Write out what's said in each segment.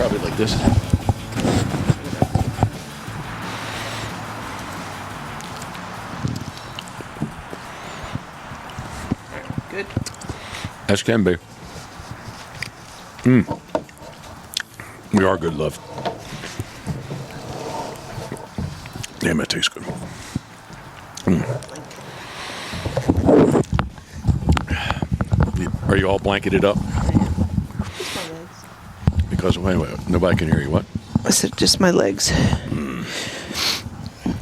Probably like this. Good. As can be. We are good, love. Damn, it tastes good. Are you all blanketed up? Just my legs. Because, wait, nobody can hear you. What? I said just my legs.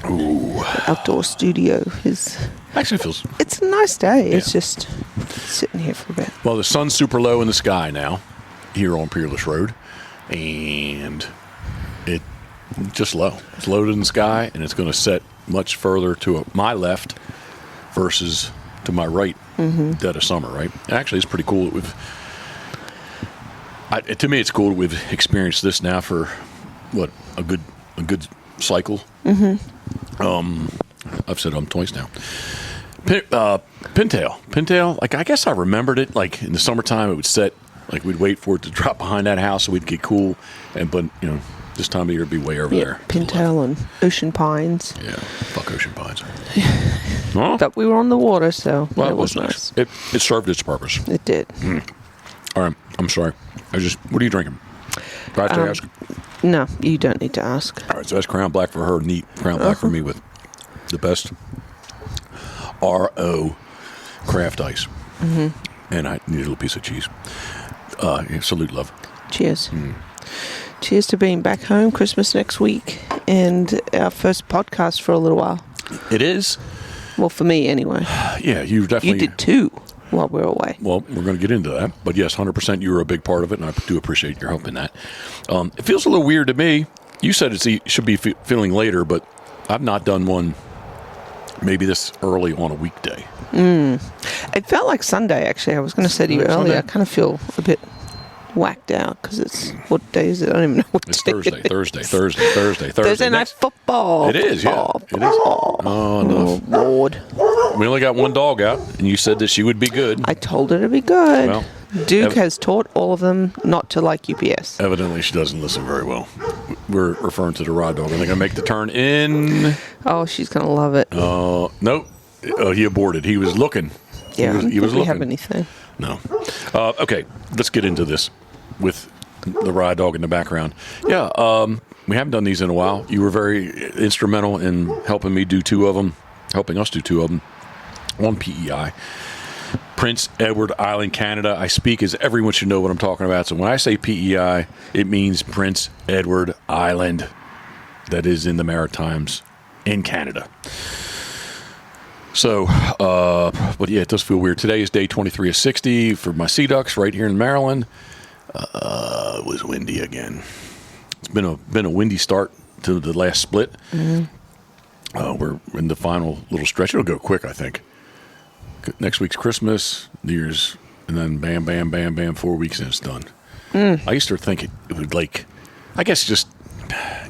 Ooh. Outdoor studio is... Actually feels... It's a nice day. Yeah. It's just sitting here for a bit. Well, the sun's super low in the sky now, here on Peerless Road. And it just low. It's low in the sky, and it's going to set much further to my left versus to my right dead of summer, right? Actually, it's pretty cool that to me, it's cool that we've experienced this now for, what, a good cycle? I've said them twice now. Pintail. Like, I guess I remembered it. Like, in the summertime, it would set. Like, we'd wait for it to drop behind that house so we'd get cool. But this time of year it'd be way over there. Pintail and ocean pines. Yeah, fuck ocean pines. Huh? But we were on the water, so Well, it it was nice. nice. It served its purpose. It did. All right, I'm sorry. What are you drinking? Do I have to ask? No, you don't need to ask. All right, so that's Crown Black for her, neat Crown Black for me with the best RO craft ice. And I need a little piece of cheese. Salute, love. Cheers. Cheers to being back home, Christmas next week, and our first podcast for a little while. It is? Well, for me, anyway. Yeah, you definitely... You did too while we were away. Well, we're going to get into that. But yes, 100% you were a big part of it, and I do appreciate your help in that. It feels a little weird to me. You said it should be feeling later, but I've not done one maybe this early on a weekday. It felt like Sunday, actually. I was going to say to you earlier, I kind of feel a bit whacked out because it's... What day is it? I don't even know what It's day Thursday. it is. Thursday Night football. It is, yeah. It is. Oh, no. Oh, Lord. We only got one dog out, and you said that she would be good. I told her to be good. Well, Duke has taught all of them not to like UPS. Evidently, she doesn't listen very well. We're referring to the rod dog. Are they going to make the turn in? Oh, she's going to love it. Nope. He aborted. He was looking. Yeah, he was we looking. have anything. No. Okay, let's get into this with the ride dog in the background. Yeah, we haven't done these in a while. You were very instrumental in helping us do two of them on PEI. Prince Edward Island, Canada. I speak as everyone should know what I'm talking about. So when I say PEI, it means Prince Edward Island. That is in the Maritimes in Canada. So, but yeah, it does feel weird. Today is day 23 of 60 for my sea ducks right here in Maryland. It was windy again. It's been a windy start to the last split. We're in the final little stretch. It'll go quick, I think. Next week's Christmas, New Year's, and then bam, bam, bam, bam, 4 weeks and it's done. I used to think it would, like, I guess just,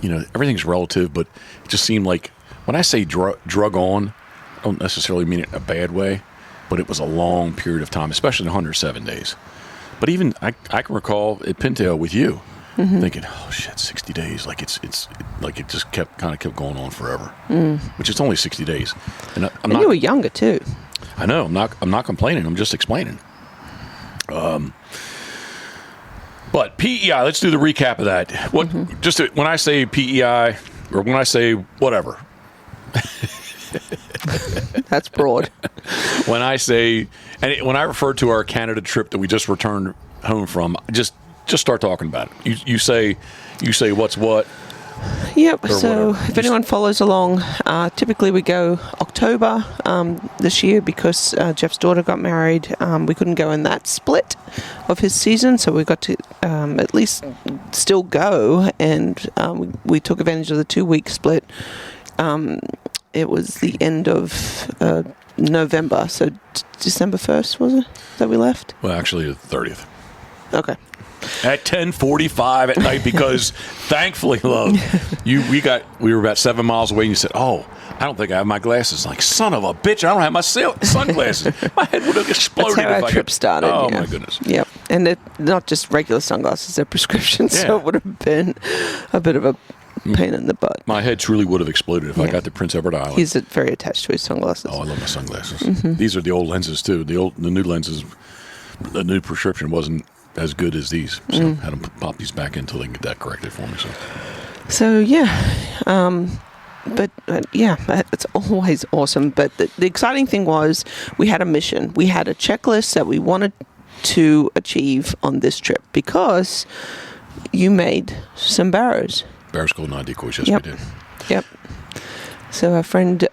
everything's relative, but it just seemed like when I say drug on, I don't necessarily mean it in a bad way, but it was a long period of time, especially 107 days. But even I can recall at Pintail with you thinking, oh shit, 60 days, like it just kept going on forever, which is only 60 days. And I'm not. You were younger too. I know. I'm not complaining. I'm just explaining. But PEI, let's do the recap of that. When I say PEI or when I say whatever. That's broad. When I refer to our Canada trip that we just returned home from, just start talking about it. You say what's what. Yep. So whatever. if anyone follows along, typically we go October this year because Jeff's daughter got married. We couldn't go in that split of his season, so we got to at least still go, and we took advantage of the 2-week split. It was the end of November, so December 1st, was it, that we left? Well, actually, the 30th. Okay. At 10:45 at night, because thankfully, love, we were about 7 miles away, and you said, "Oh, I don't think I have my glasses." Like, son of a bitch, I don't have my sunglasses. My head would have exploded. That's how if our I trip could. started. Oh yeah. my goodness. Yep. And they're not just regular sunglasses, they're prescriptions, so it would have been a bit of a pain in the butt. My head truly would have exploded if I got to Prince Edward Island. He's very attached to his sunglasses. Oh, I love my sunglasses. These are the old lenses, too. The new lenses, the new prescription wasn't as good as these. So I had them pop these back in until they can get that corrected for me. So yeah. But yeah, it's always awesome. But the exciting thing was we had a mission. We had a checklist that we wanted to achieve on this trip because you made some barrows. Barrows Golden Eye decoys, yes, we did. Yep. So our friend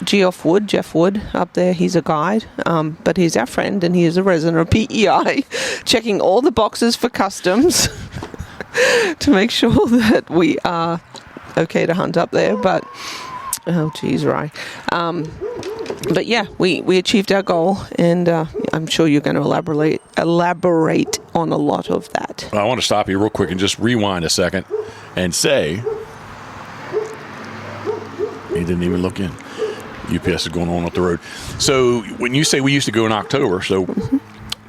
Jeff Wood up there, he's a guide, but he's our friend and he is a resident of PEI, checking all the boxes for customs to make sure that we are okay to hunt up there. But oh geez, right. But yeah, we achieved our goal, and I'm sure you're going to elaborate on a lot of that. I want to stop you real quick and just rewind a second and say he didn't even look in. UPS is going on up the road. So when you say we used to go in October, so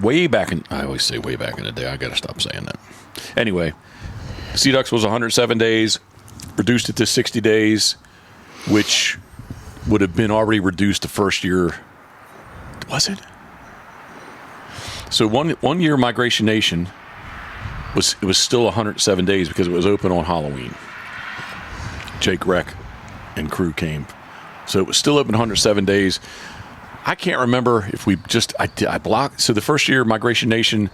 way back in, I always say way back in the day. I got to stop saying that. Anyway, Sea Ducks was 107 days, reduced it to 60 days, which would have been already reduced the first year. Was it? So one year Migration Nation it was still 107 days because it was open on Halloween. Jake Reck and crew came. So it was still open 107 days. I can't remember if we just, I blocked. So the first year Migration Nation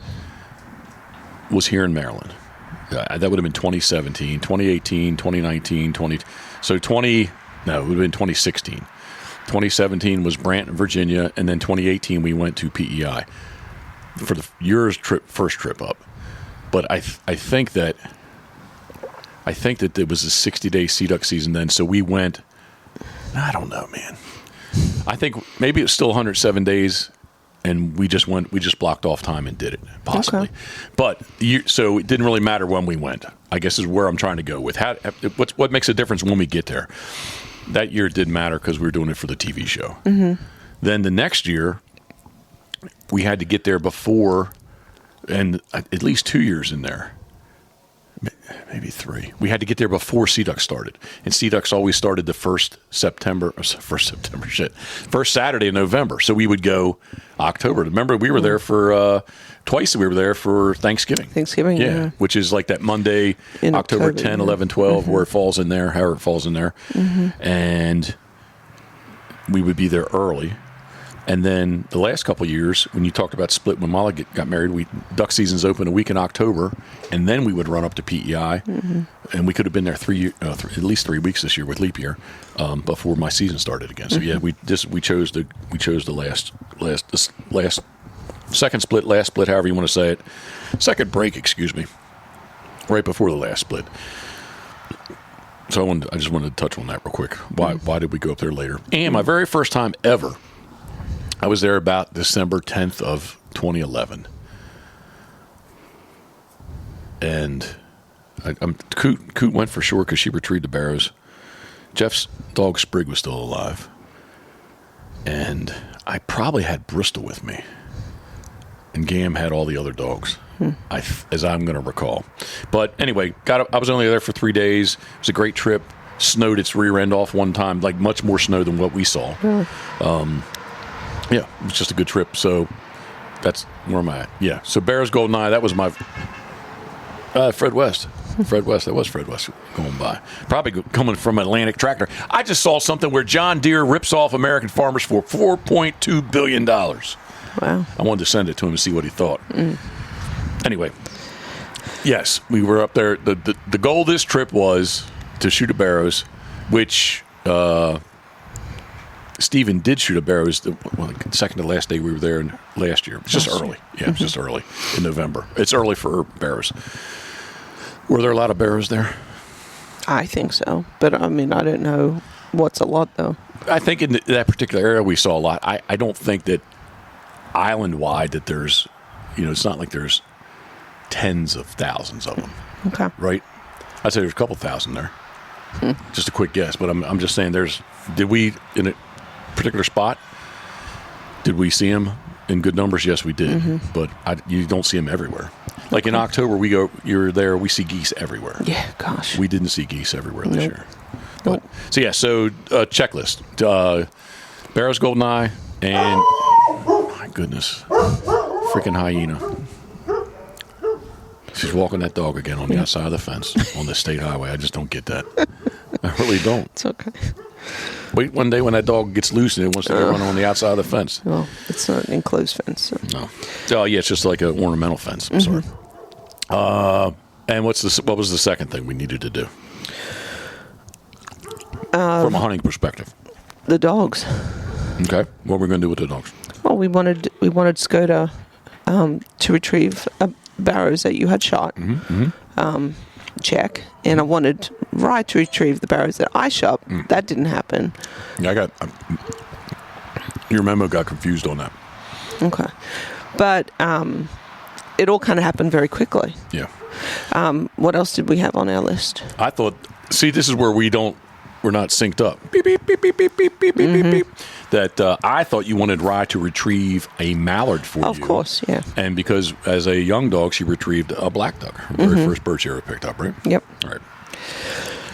was here in Maryland. That would have been 2017, 2018, 2019, it would have been 2016. 2017 was Branton, Virginia, and then 2018 we went to PEI for the year's first trip up. But I think that there was a 60-day sea duck season then, so we went. I don't know, man. I think maybe it was still 107 days, and we just blocked off time and did it, possibly. Okay. But so it didn't really matter when we went, I guess is where I'm trying to go with. What makes a difference when we get there? That year it didn't matter because we were doing it for the TV show. Mm-hmm. Then the next year, we had to get there before, and at least 2 years in there, maybe 3. We had to get there before Sea Ducks started. And Sea Ducks always started the first Saturday in November. So we would go October. Remember, we were there for twice. We were there for Thanksgiving. Yeah. Which is like that Monday, in October 10, 11, 12, where it falls in there, however it falls in there. Mm-hmm. And we would be there early. And then the last couple of years, when you talked about split, when Molly got married, duck season's open a week in October, and then we would run up to PEI, and we could have been there at least 3 weeks this year with leap year before my season started again. So yeah, we chose the last second split, last split, however you want to say it, second break, excuse me, right before the last split. So I just wanted to touch on that real quick. Why did we go up there later? And my very first time ever, I was there about December 10th of 2011. And Coot went for sure because she retrieved the barrows. Jeff's dog Sprig was still alive. And I probably had Bristol with me. And Gam had all the other dogs, as I'm going to recall. But anyway, I was only there for 3 days. It was a great trip. Snowed its rear end off one time, like much more snow than what we saw. Yeah, it was just a good trip. So that's where I'm at. Yeah. So Barrows Golden Eye, that was my Fred West. That was Fred West going by. Probably coming from Atlantic Tractor. I just saw something where John Deere rips off American farmers for $4.2 billion. Wow. I wanted to send it to him and see what he thought. Anyway, yes, we were up there. The goal of this trip was to shoot a barrows, which Stephen did shoot a barrows the second to last day we were there last year. It's just early. Yeah, it's just early in November. It's early for barrows. Were there a lot of barrows there? I think so. But, I mean, I don't know what's a lot, though. I think in that particular area we saw a lot. I don't think that island-wide that there's, it's not like there's tens of thousands of them. Okay. Right? I'd say there's a couple thousand there. Just a quick guess. But I'm just saying did we, in a particular spot, did we see them in good numbers, yes, we did. But you don't see them everywhere. Like in October, you're there, we see geese everywhere. Yeah, gosh. We didn't see geese everywhere this year. Nope. So checklist. Barrow's Goldeneye and, my goodness, freaking hyena. She's walking that dog again on the outside of the fence on the state highway. I just don't get that. I really don't. It's okay. Wait one day when that dog gets loose and it wants to run on the outside of the fence. Well, it's not an enclosed fence. So. No. Oh, yeah, it's just like an ornamental fence. I'm sorry. And what was the second thing we needed to do? From a hunting perspective. The dogs. Okay. What we're going to do with the dogs? Well, we wanted Skoda to retrieve barrows that you had shot. Check. And I wanted Rye to retrieve the barrows that I shot. That didn't happen. Yeah, your memo got confused on that. Okay. But it all kind of happened very quickly. Yeah. What else did we have on our list? I thought, see, this is where we're not synced up. Beep, beep, beep, beep, beep, beep, beep, beep, beep. That I thought you wanted Rye to retrieve a mallard for you. Of course, yeah. And because as a young dog, she retrieved a black duck. Her very first bird she ever picked up, right? Yep. All right.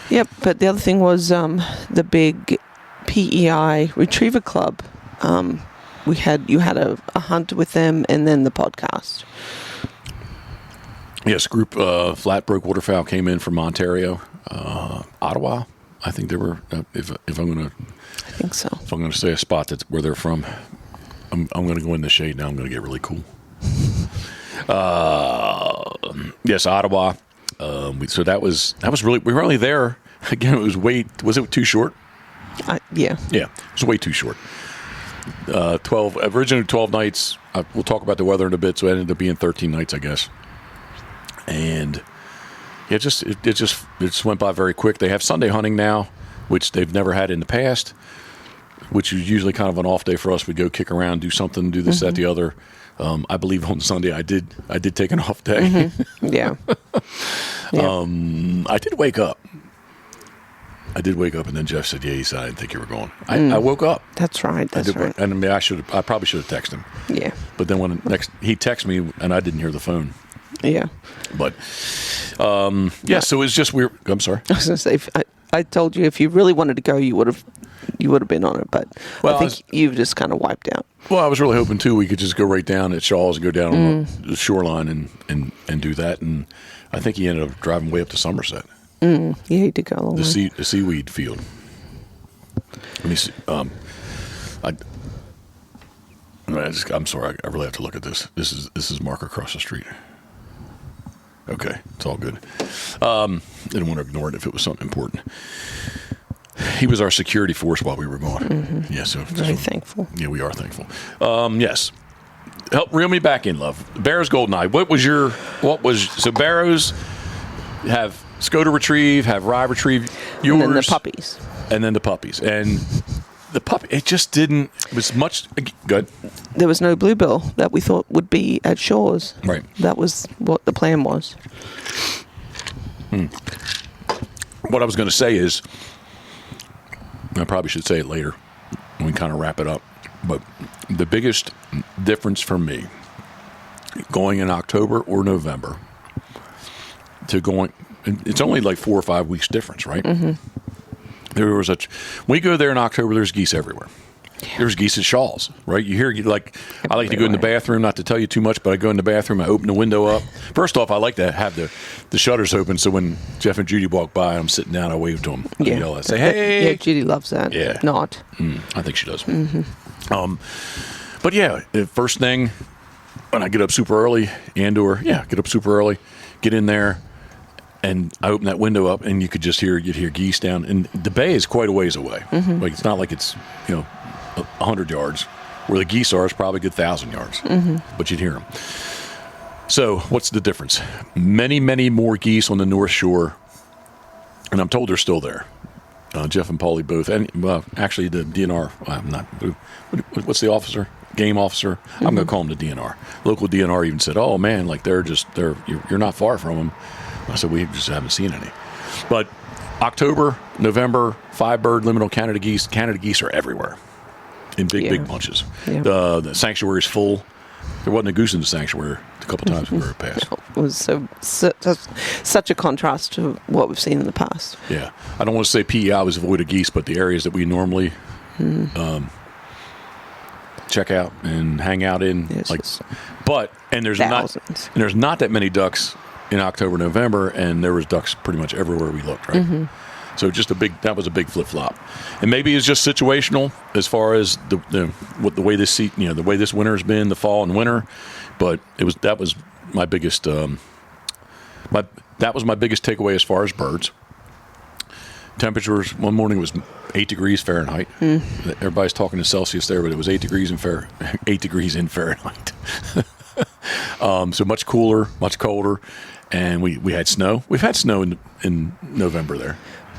Yep, but the other thing was the big PEI Retriever Club. You had a hunt with them and then the podcast. Yes, group Flatbroke Waterfowl came in from Ontario, Ottawa. I think they were. If I'm going to, I think so. If I'm going to say a spot that's where they're from, I'm going to go in the shade now. I'm going to get really cool. Yes, Ottawa. So that was really. We were only there again. It was Was it too short? Yeah. Yeah, it was way too short. 12 nights. We'll talk about the weather in a bit. So it ended up being 13 nights, I guess. And it just went by very quick. They have Sunday hunting now, which they've never had in the past, which is usually kind of an off day for us. We go kick around, do something, do this, that, the other. I believe on Sunday I did take an off day. Yeah. I did wake up. And then Jeff said, "Yeah," he said, "I didn't think you were going." I woke up. That's right. That's right. And I mean, I probably should have texted him. Yeah. But then when he texted me and I didn't hear the phone. Yeah. But so it's just weird. I'm sorry. I was going to say, I told you if you really wanted to go, you would have been on it. But I think you've just kind of wiped out. Well, I was really hoping too we could just go right down at Shaw's and go down on the shoreline and do that. And I think he ended up driving way up to Somerset. Yeah, he did go along the seaweed field. Let me see. I'm sorry. I really have to look at this. This is Mark across the street. Okay, it's all good. Didn't want to ignore it if it was something important. He was our security force while we were gone. Yeah, so very thankful. Yeah, we are thankful. Yes. Help reel me back in, love. Barrow's Goldeneye. So Barrows have Skoda retrieve, have Rye retrieve yours. And then the puppies. And the puppy, it was much good. There was no bluebill that we thought would be at Shaw's. Right. That was what the plan was. What I was going to say is, I probably should say it later when we kind of wrap it up, but the biggest difference for me going in October or November to going, it's only like 4 or 5 weeks difference, right? There was we go there in October, there's geese everywhere. Yeah. There's geese at Shaw's, right? I like to go in the bathroom, not to tell you too much, but I go in the bathroom, I open the window up. First off, I like to have the shutters open, so when Jeff and Judy walk by, I'm sitting down, I wave to them. Yeah. Yell, I say, "Hey!" Yeah, Judy loves that. Yeah. Not. I think she does. But yeah, the first thing, when I get up super early, get up super early, get in there, and I open that window up, and you'd hear geese down. And the bay is quite a ways away. Like it's not like it's 100 yards. Where the geese are, it's probably a good 1,000 yards. But you'd hear them. So what's the difference? Many, many more geese on the North Shore, and I'm told they're still there. Jeff and Paulie both, and actually the DNR. What's the officer? Game officer. I'm going to call him the DNR. Local DNR even said, "Oh man, like you're not far from them." I said, "We just haven't seen any." But October, November, 5-bird limit on Canada geese. Canada geese are everywhere. in big, Yeah. big bunches. Yeah. The sanctuary's full. There wasn't a goose in the sanctuary a couple times we were past. It was such a contrast to what we've seen in the past. Yeah. I don't want to say PEI was void of geese, but the areas that we normally check out and hang out in. Yes, there's not that many ducks in October, November, and there was ducks pretty much everywhere we looked, right? So that was a big flip flop, and maybe it's just situational as far as the way this winter has been, the fall and winter. But that was my biggest takeaway as far as birds. Temperatures one morning was 8 degrees Fahrenheit. Everybody's talking in Celsius there, but it was 8 degrees in Fahrenheit. So much cooler, much colder, and we had snow. We've had snow in November there.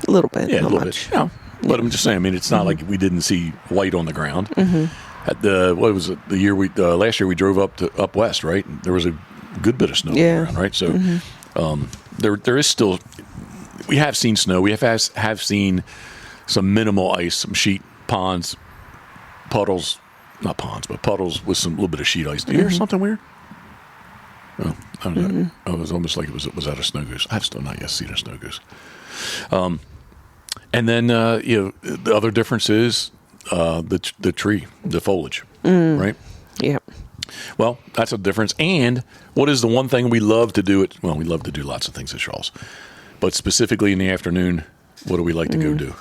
A little bit, yeah, not a little much. bit. Yeah. But I'm just saying. I mean, it's not like we didn't see white on the ground. At last year we drove up west, right? There was a good bit of snow on the ground, right? So there is still. We have seen snow. We have seen some minimal ice, some sheet ponds, puddles, not ponds, but puddles with some little bit of sheet ice. Do you hear something weird? Oh, I don't know. Oh, it was almost like it was that a snow goose. I've still not yet seen a snow goose. And then the other difference is the tree, the foliage, right? Yeah. Well, that's a difference. And what is the one thing we love to do? We love to do lots of things at Shaw's, but specifically in the afternoon, what do we like to go do?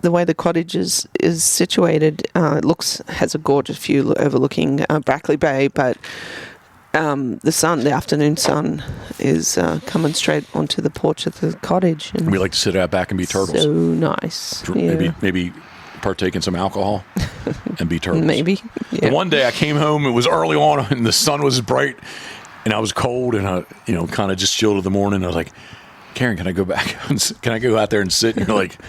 The way the cottage is situated, it has a gorgeous view overlooking Brackley Bay, but the afternoon sun is coming straight onto the porch of the cottage. And we like to sit out back and be turtles. So nice. Yeah. Maybe partake in some alcohol and be turtles. Maybe. Yeah. The one day I came home, it was early on, and the sun was bright, and I was cold, and I, kind of just chilled in the morning. I was like, Karen, can I go back? Can I go out there and sit? And you're like,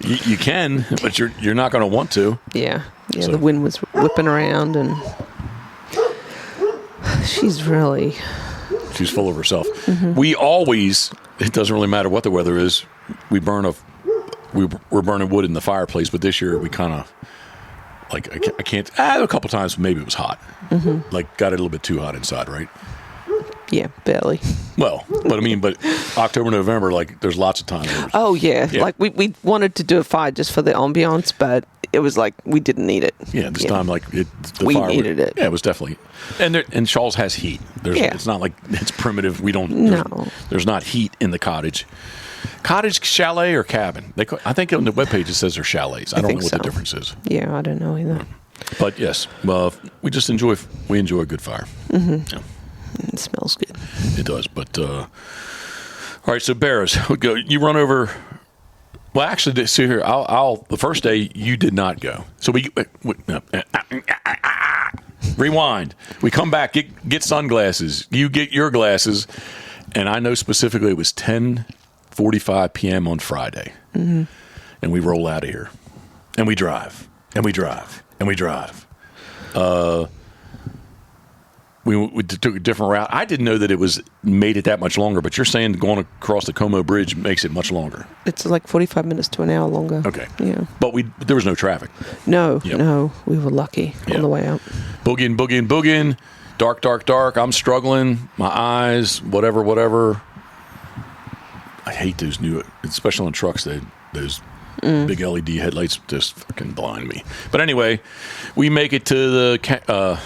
you can, but you're not going to want to. Yeah. Yeah. So. The wind was whipping around, and she's full of herself. We always, it doesn't really matter what the weather is, we're burning wood in the fireplace, but this year we kind of, like, I can't, a couple times maybe it was hot. Like, got it a little bit too hot inside, right? Yeah, barely. Well, but October, November, like, there's lots of time. Oh, yeah. Like, we wanted to do a fire just for the ambiance, but it was like we didn't need it. Yeah, this time, like, we needed it. Yeah, it was definitely. And Shaw's has heat. It's not like it's primitive. There's not heat in the cottage. Cottage, chalet, or cabin? I think on the webpage it says they're chalets. I don't know what the difference is. Yeah, I don't know either. But yes, we just enjoy a good fire. Yeah. It smells good. It does. But all right, so bears, we go. You run over. Well, actually, see here. The first day you did not go. So we rewind. We come back. Get sunglasses. You get your glasses, and I know specifically it was 10:45 p.m. on Friday, and we roll out of here, and we drive, and we drive, and we drive. We took a different route. I didn't know that it made it that much longer, but you're saying going across the Como Bridge makes it much longer. It's like 45 minutes to an hour longer. Okay. Yeah. But there was no traffic. No, we were lucky on the way out. Boogieing. Dark. I'm struggling. My eyes, whatever. I hate those new, especially on trucks, those big LED headlights just fucking blind me. But anyway, we make it to the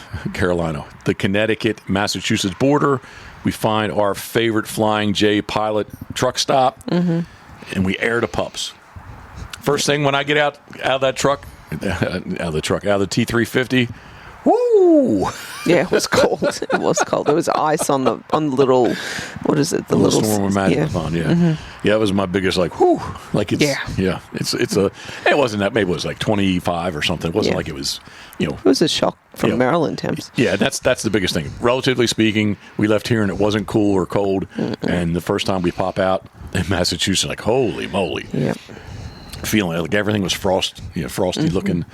the Connecticut, Massachusetts border. We find our favorite Flying J Pilot truck stop, and we air the pups. First thing when I get out of the T350, woo! Yeah, it was cold. It was cold. There was ice on the little, what is it? The little Storm of Magic Pond. Yeah, yeah. It was my biggest whoo. Like it's it wasn't that. Maybe it was like 25 or something. It wasn't like it was. It was a shock from Maryland temps. Yeah, that's the biggest thing. Relatively speaking, we left here and it wasn't cool or cold. And the first time we pop out in Massachusetts, like holy moly. Yeah. Feeling like everything was frosty looking.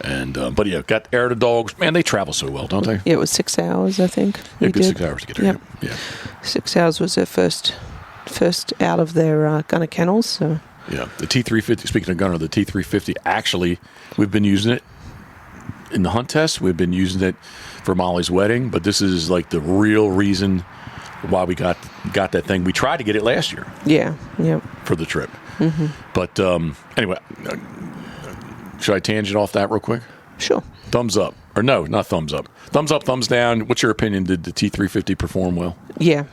And but got air the dogs. Man, they travel so well, don't they? Yeah, it was 6 hours, I think. Yeah, good 6 hours to get there. Yep. Yeah, 6 hours was their first out of their gunner kennels. So Yeah, the T350. Speaking of gunner, the T350. Actually, we've been using it in the hunt test. We've been using it for Molly's wedding, but this is like the real reason why we got that thing. We tried to get it last year. Yeah. Yep. For the trip. Mm-hmm. But anyway, should I tangent off that real quick? Sure. Thumbs up. Or no, not thumbs up. Thumbs up, thumbs down. What's your opinion? Did the T350 perform well? Yeah,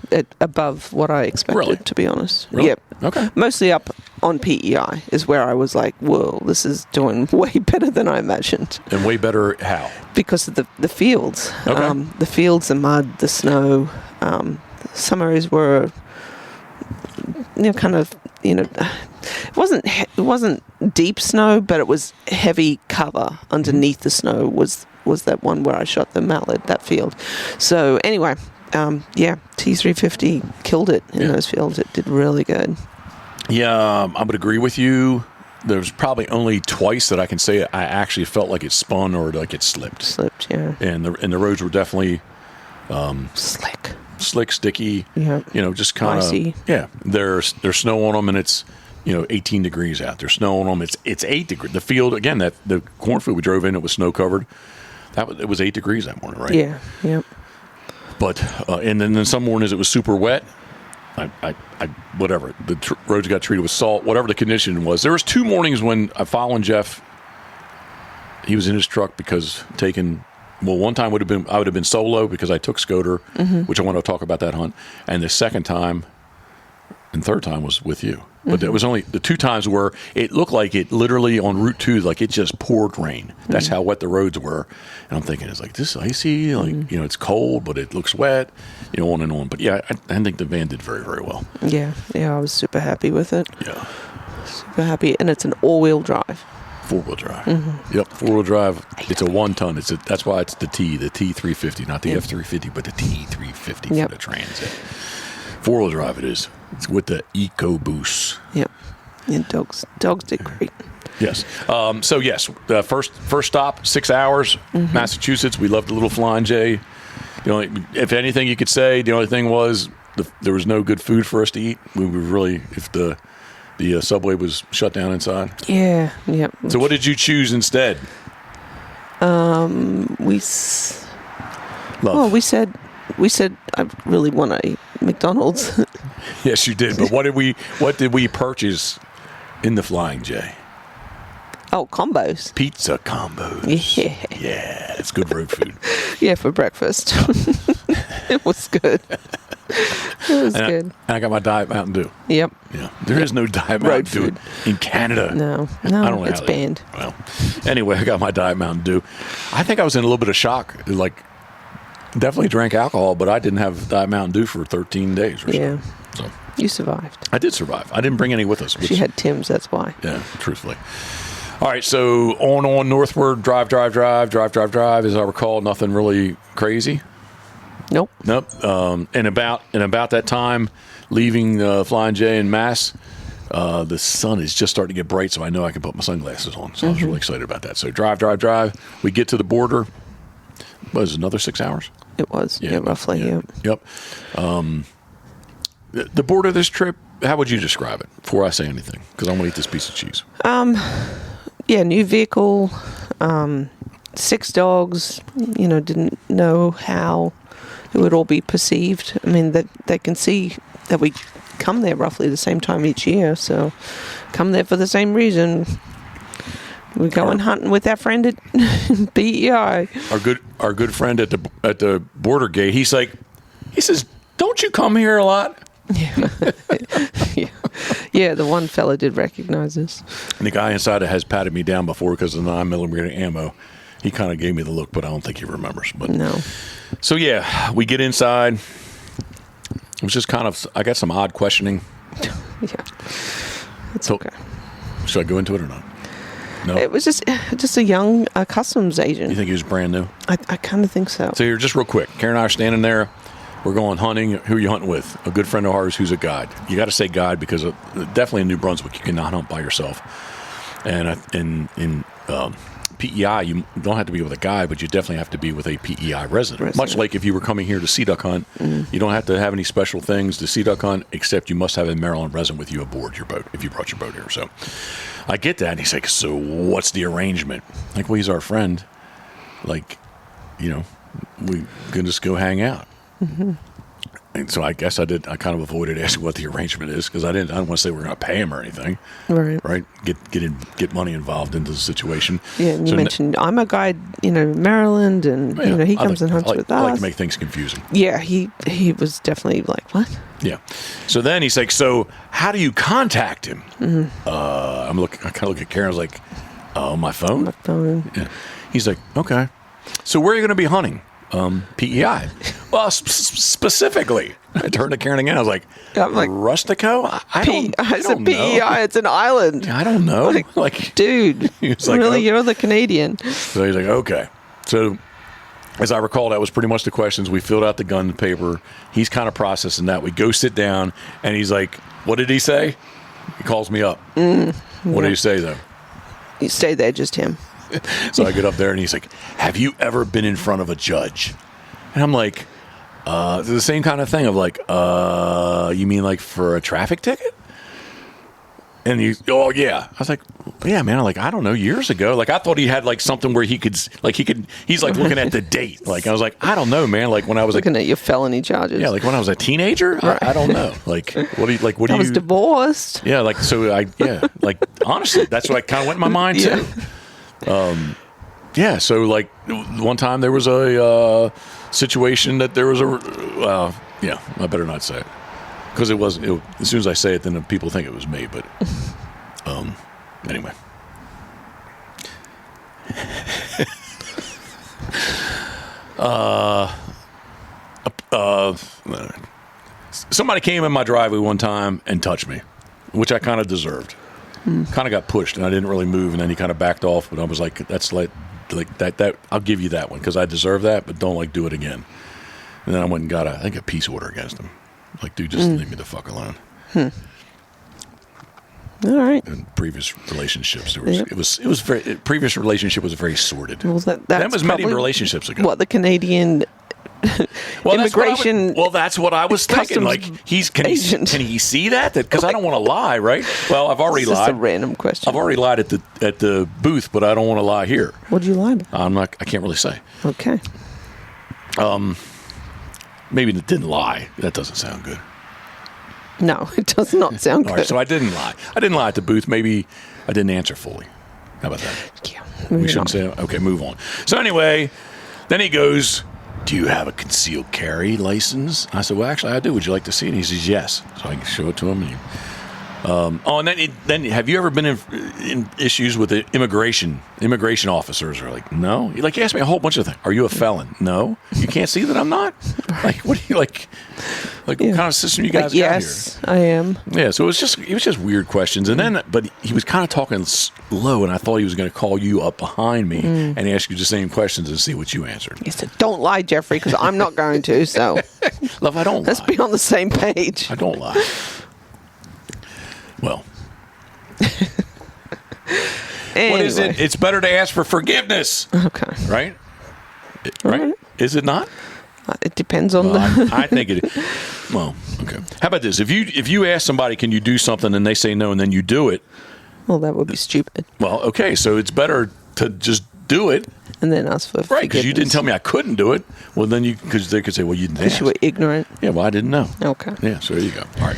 above what I expected, Really? to be honest. Really? Yep. Okay. Mostly up on PEI is where I was like, whoa, this is doing way better than I imagined. And way better how? Because of the fields. Okay. The fields, the mud, the snow. Some areas were, kind of, it wasn't deep snow, but it was heavy cover underneath the snow was that one where I shot the mallard, that field. So anyway, T350 killed it in those fields. It did really good. Yeah, I would agree with you. There's probably only twice that I can say I actually felt like it spun or like it slipped. Slipped, yeah. And the roads were definitely slick, sticky. Yeah. Just kind of icy. Yeah. There's snow on them, and it's 18 degrees out. There's snow on them. It's 8 degrees. The field again, that the cornfield we drove in, it was snow covered. It was 8 degrees that morning, right? Yeah. Yep. But and then some mornings it was super wet. I whatever, the roads got treated with salt, whatever the condition was. There was 2 mornings when I following Jeff. He was in his truck because one time I would have been solo because I took Scoter, which I want to talk about that hunt, and the second time and third time was with you. But it was only the 2 times where it looked like it literally on Route 2, like it just poured rain. That's how wet the roads were. And I'm thinking, it's like, this is icy, like, it's cold, but it looks wet, on and on. But yeah, I think the van did very, very well. Yeah, I was super happy with it. Yeah. Super happy. And it's an all-wheel drive. 4-wheel drive. Yep, 4-wheel drive. It's a 1-ton. That's why it's the T350, not the F350, but the T350 for the Transit. 4-wheel drive it is. It's with the EcoBoost. Yep. And dogs did great. Yes. So yes, first stop, 6 hours, Massachusetts. We loved the little Flying J. If anything you could say, the only thing was there was no good food for us to eat. We were really, if the subway was shut down inside. Yeah. Yep. So what did you choose instead? We said I really want a McDonald's. Yes, you did. But what did we purchase in the Flying J? Oh, combos. Pizza combos. Yeah. Yeah, it's good road food. Yeah, for breakfast. It was good. It was good. And I got my Diet Mountain Dew. Yep. Yeah. There is no Diet Mountain Dew in Canada. No, I don't know it's how banned. Well, anyway, I got my Diet Mountain Dew. I think I was in a little bit of shock. Like, definitely drank alcohol, but I didn't have Diet Mountain Dew for 13 days or so. So you survived. I did survive. I didn't bring any with us. She had Tim's, that's why. Yeah, truthfully. All right, so on northward, drive. As I recall, nothing really crazy. Nope. And about that time, leaving Flying J in Mass, the sun is just starting to get bright, so I know I can put my sunglasses on. So I was really excited about that. So drive. We get to the border. What was it, another 6 hours? It was. Yeah, roughly. Yeah. Yep. The border of this trip, how would you describe it before I say anything? Because I'm going to eat this piece of cheese. New vehicle, 6 dogs, didn't know how it would all be perceived. I mean, that they can see that we come there roughly the same time each year, so come there for the same reason. We're going hunting with our friend at PEI. Our good friend at the border gate. He says, "Don't you come here a lot?" Yeah, the one fella did recognize us. And the guy inside has patted me down before because of the 9mm ammo. He kind of gave me the look, but I don't think he remembers. But no. So yeah, we get inside. It was just kind of, I got some odd questioning. Yeah, it's okay. Should I go into it or not? No. It was just a young customs agent. You think he was brand new? I kind of think so. So here, just real quick, Karen and I are standing there. We're going hunting. Who are you hunting with? A good friend of ours who's a guide. You got to say guide because definitely in New Brunswick you cannot hunt by yourself. And in PEI, you don't have to be with a guide, but you definitely have to be with a PEI resident. Much like if you were coming here to sea duck hunt, you don't have to have any special things to sea duck hunt, except you must have a Maryland resident with you aboard your boat if you brought your boat here. So I get that. And he's like, so what's the arrangement? Like, well, he's our friend. Like, we can just go hang out. And so I guess I kind of avoided asking what the arrangement is because I don't want to say we're going to pay him or anything. Right. Get money involved into the situation. Yeah, and you mentioned I'm a guide, Maryland, and he comes and hunts with us. I like to make things confusing. Yeah, he was definitely like, what? Yeah. So then he's like, so how do you contact him? I kind of look at Karen. I was like, oh, my phone? My phone. Yeah. He's like, okay. So where are you going to be hunting? PEI. Well, specifically, I turned to Karen again. I was like, Rustico? I said know. PEI, it's an island. I don't know. Like dude, really, you're the Canadian. So he's like, okay. So as I recall, that was pretty much the questions. We filled out the gun paper. He's kind of processing that. We go sit down, and he's like, what did he say? He calls me up. What did he say, though? You stay there, just him. So I get up there, and he's like, have you ever been in front of a judge? And I'm like, the same kind of thing of like, you mean like for a traffic ticket? And oh yeah. I was like, yeah, man. I don't know, years ago. Like I thought he had like something where he's like looking at the date. Like I was like, I don't know, man. Like when I was looking at your felony charges. Yeah, like when I was a teenager. Right. I don't know. Like what do you I was divorced. Yeah, like so like honestly, that's what kind of went in my mind too. Yeah, so like one time there was a situation that there was I better not say it because it wasn't. As soon as I say it, then people think it was me. But anyway, somebody came in my driveway one time and touched me, which I kind of deserved. Kind of got pushed, and I didn't really move, and then he kind of backed off. But I was like, "That's like that. I'll give you that one because I deserve that, but don't do it again." And then I went and got a peace order against him. Like, dude, just leave me the fuck alone. All right. In previous relationships, previous relationship was very sordid. Well, that was many relationships ago. What the Canadian. Immigration. That's what I was thinking. Like, can he see that? Because I don't want to lie, right? Well, I've already lied. Just a random question. I've already lied at the booth, but I don't want to lie here. What'd you lie about? I can't really say. Okay. Maybe it didn't lie. That doesn't sound good. No, it does not sound good. All right, so I didn't lie. I didn't lie at the booth. Maybe I didn't answer fully. How about that? Yeah. We shouldn't say. Okay, move on. So anyway, then he goes, do you have a concealed carry license? I said, well, actually, I do. Would you like to see it? And he says, yes. So I can show it to him. And then have you ever been in issues with the immigration officers? Are like, no. He asked me a whole bunch of things. Are you a felon? No. You can't see that I'm not? Like, what do you like? Like, what kind of system you guys got here? Yes, I am. Yeah, so it was just weird questions. And then, but he was kind of talking slow, and I thought he was going to call you up behind me and ask you the same questions and see what you answered. He said, don't lie, Jeffrey, because I'm not going to, so. Love, I don't lie. Let's be on the same page. I don't lie. Well. Anyway. What is it? It's better to ask for forgiveness. Okay. Right? Right? Is it not? It depends on I think it is. Well, okay. How about this? If you ask somebody, can you do something, and they say no, and then you do it. Well, that would be stupid. Well, okay. So it's better to just do it. And then ask for forgiveness. Right, because you didn't tell me I couldn't do it. Well, then because they could say, well, you didn't ask. Because you were ignorant. Yeah, well, I didn't know. Okay. Yeah, so there you go. All right.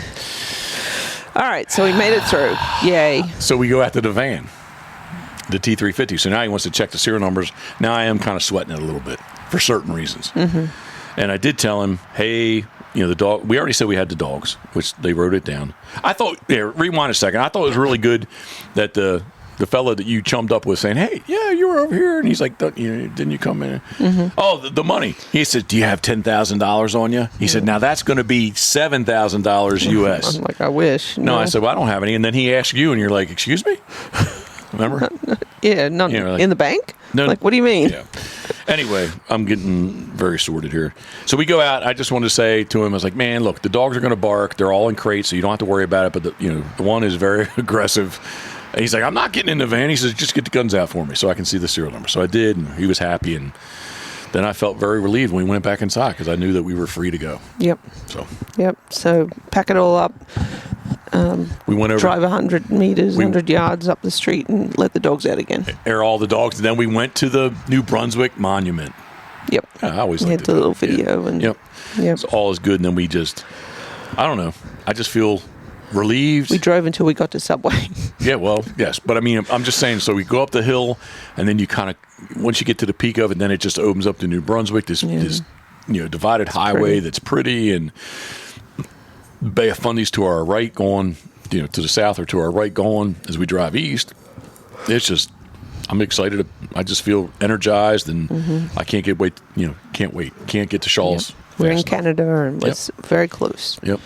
All right, so we made it through. Yay. So we go after the van, the T350. So now he wants to check the serial numbers. Now I am kind of sweating it a little bit for certain reasons. Mm-hmm. And I did tell him, hey, the dog, we already said we had the dogs, which they wrote it down. I thought, rewind a second. I thought it was really good that the fella that you chummed up with saying, hey, yeah, you were over here. And he's like, didn't you come in? Mm-hmm. Oh, the money. He said, do you have $10,000 on you? He said, now that's going to be $7,000 U.S. I'm like, I wish. No, I said, well, I don't have any. And then he asked you, and you're like, excuse me? Remember? Yeah, not in the bank? No. Like, what do you mean? Yeah. Anyway, I'm getting very sordid here. So we go out. I just wanted to say to him, I was like, man, look, the dogs are going to bark. They're all in crates, so you don't have to worry about it. But the one is very aggressive. And he's like, I'm not getting in the van. He says, just get the guns out for me so I can see the serial number. So I did, and he was happy. And then I felt very relieved when we went back inside because I knew that we were free to go. Yep. So pack it all up. We went over, drive 100 meters, 100 yards up the street, and let the dogs out again. Air all the dogs. And then we went to the New Brunswick Monument. Yep. I always we liked had the little video. Yeah. And Yep. So all is good. And then we just, I don't know. I just feel relieved. We drove until we got to Subway. Yeah, well, yes. But I mean, I'm just saying, so we go up the hill, and then you kind of, once you get to the peak of it, then it just opens up to New Brunswick, this divided highway that's pretty, and Bay of Fundy's to our right going, to the south or to our right going as we drive east. It's just, I'm excited. I just feel energized, and I can't get wait. Can't wait. Can't get to Shaw's. Yep. We're in Canada, and it's very close. Yep.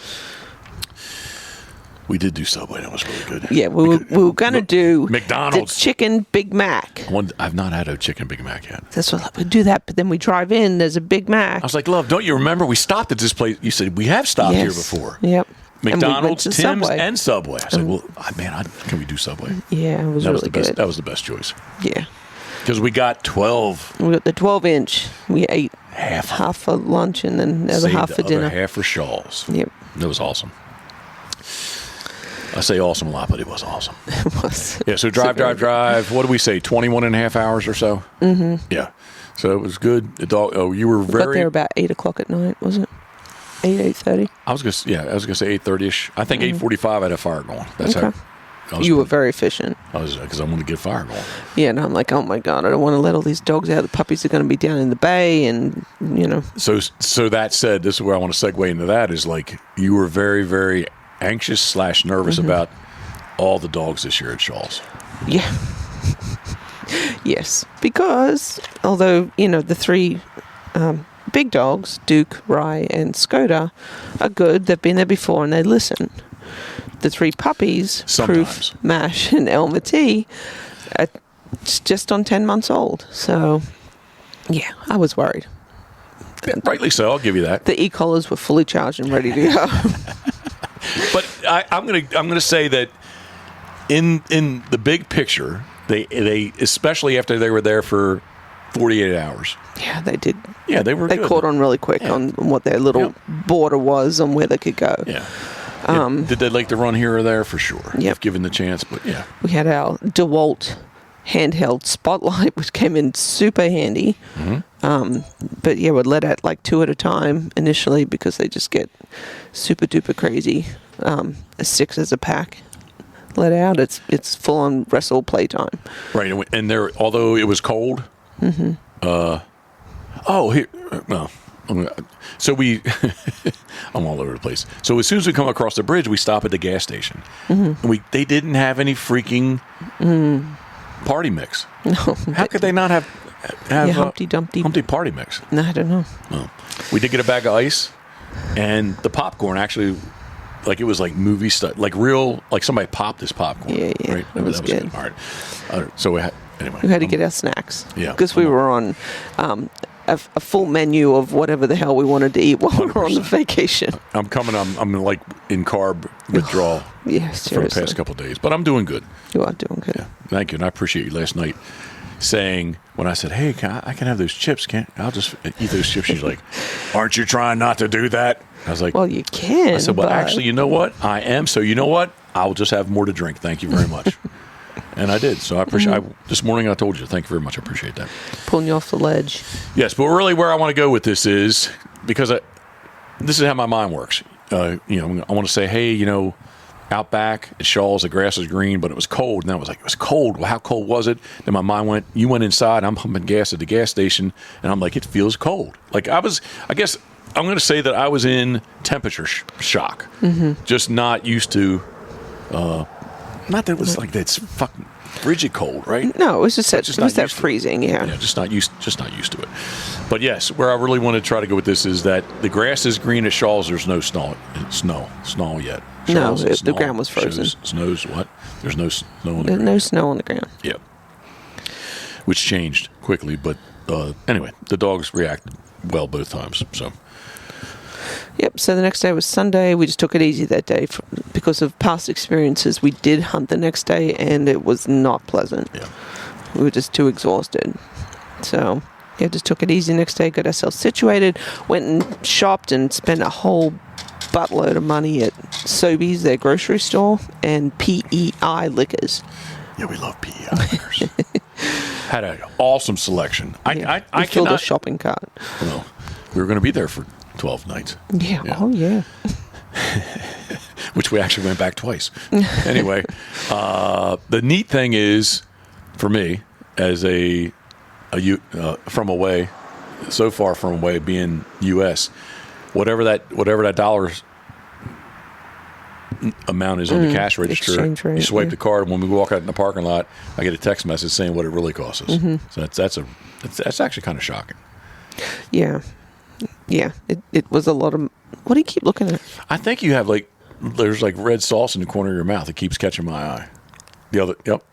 We did do Subway. That was really good. Yeah, we were going to do McDonald's the chicken Big Mac. I've not had a chicken Big Mac yet. That's what we do that, but then we drive in. There's a Big Mac. I was like, love, don't you remember we stopped at this place? You said we have stopped here before. Yep. McDonald's, Tim's, Subway. And Subway. I said, well, man, can we do Subway? Yeah, it was really good. That was the best choice. Yeah. Because we got 12. We got the 12-inch. We ate half for lunch and then the other half for dinner. Half for Shaw's. Yep. That was awesome. I say awesome a lot, but it was awesome. It was. Yeah, so drive. What do we say, 21 and a half hours or so? Mm-hmm. Yeah. So it was good. You were very... got there about 8 o'clock at night, was it? 8:30? I was going to say 8:30ish. I think 8:45 I had a fire going. That's okay. how... You were very efficient. Because I wanted to get fire going. Yeah, and I'm like, oh my God, I don't want to let all these dogs out. The puppies are going to be down in the bay, and So that said, this is where I want to segue into that, is like you were very, very anxious / nervous about all the dogs this year at Shaw's. Yeah. Yes, because although, the three big dogs, Duke, Rye, and Skoda, are good. They've been there before and they listen. The three puppies, sometimes. Proof, Mash, and Elmer T, are just on 10 months old. So, yeah, I was worried. Yeah, rightly so. I'll give you that. The e-collars were fully charged and ready to go. But I'm gonna say that in the big picture, they especially after they were there for 48 hours. Yeah, they did. Yeah, they were. They good. caught on really quick on what their little border was and where they could go. Yeah. Did they like to run here or there? For sure. Yeah. If given the chance, but yeah. We had our DeWalt handheld spotlight, which came in super handy. Mm-hmm. But yeah, we'd let out like 2 at a time initially because they just get super duper crazy. 6 as a pack. Let out. It's full on wrestle playtime. Right, and there, although it was cold. Mm-hmm. So we, I'm all over the place. So as soon as we come across the bridge, we stop at the gas station. Mm-hmm. And they didn't have any freaking party mix. No. How could they not have Humpty Dumpty party mix? No, I don't know. No. We did get a bag of ice, and the popcorn actually, like it was like movie stuff, like real, like somebody popped this popcorn. Yeah. Right? That was good. All right. So we had to get our snacks. Yeah. Because we were on a full menu of whatever the hell we wanted to eat while we were on the vacation. I'm like in carb withdrawal for the past couple of days, but I'm doing good. You are doing good. Yeah. Thank you. And I appreciate you last night saying, when I said, hey, I can have those chips, I'll just eat those chips. She's like, aren't you trying not to do that? I was like, well, you can. I said, well, actually, you know what? I am. So you know what? I'll just have more to drink. Thank you very much. And I did. So I appreciate this morning I told you. Thank you very much. I appreciate that. Pulling you off the ledge. Yes, but really where I want to go with this is, because this is how my mind works. I want to say, hey, out back at Shaw's, the grass is green, but it was cold. And I was like, it was cold. Well, how cold was it? Then my mind went, you went inside. I'm pumping gas at the gas station. And I'm like, it feels cold. Like I guess I'm going to say that I was in temperature shock. Mm-hmm. Just not used to, not that it was like that's fucking frigid cold, right? No, it was just that freezing, yeah. Yeah, just not used to it. But yes, where I really want to try to go with this is that the grass is green at Shaw's. There's no snow yet. Shaw's, the ground was frozen. Snow's what? There's no snow on the ground. There's no snow on the ground. Yeah. Which changed quickly, but anyway, the dogs reacted well both times. So. Yep. So the next day was Sunday. We just took it easy that day because of past experiences. We did hunt the next day, and it was not pleasant. Yeah. We were just too exhausted. So yeah, just took it easy next day. Got ourselves situated. Went and shopped and spent a whole buttload of money at Sobeys, their grocery store, and PEI liquors. Yeah, we love PEI liquors. Had an awesome selection. Yeah. I filled a cannot. shopping cart. Well, we were going to be there for 12 nights. Yeah. Oh yeah. Which we actually went back twice. Anyway, the neat thing is, for me, as from away, so far from away, being U.S., whatever that dollar's amount is on the cash register, exchange rate, you swipe yeah. the card. When we walk out in the parking lot, I get a text message saying what it really costs us. So that's actually kind of shocking. Yeah. Yeah. It was a lot of. What do you keep looking at? I think you have there's red sauce in the corner of your mouth. It keeps catching my eye. Yep.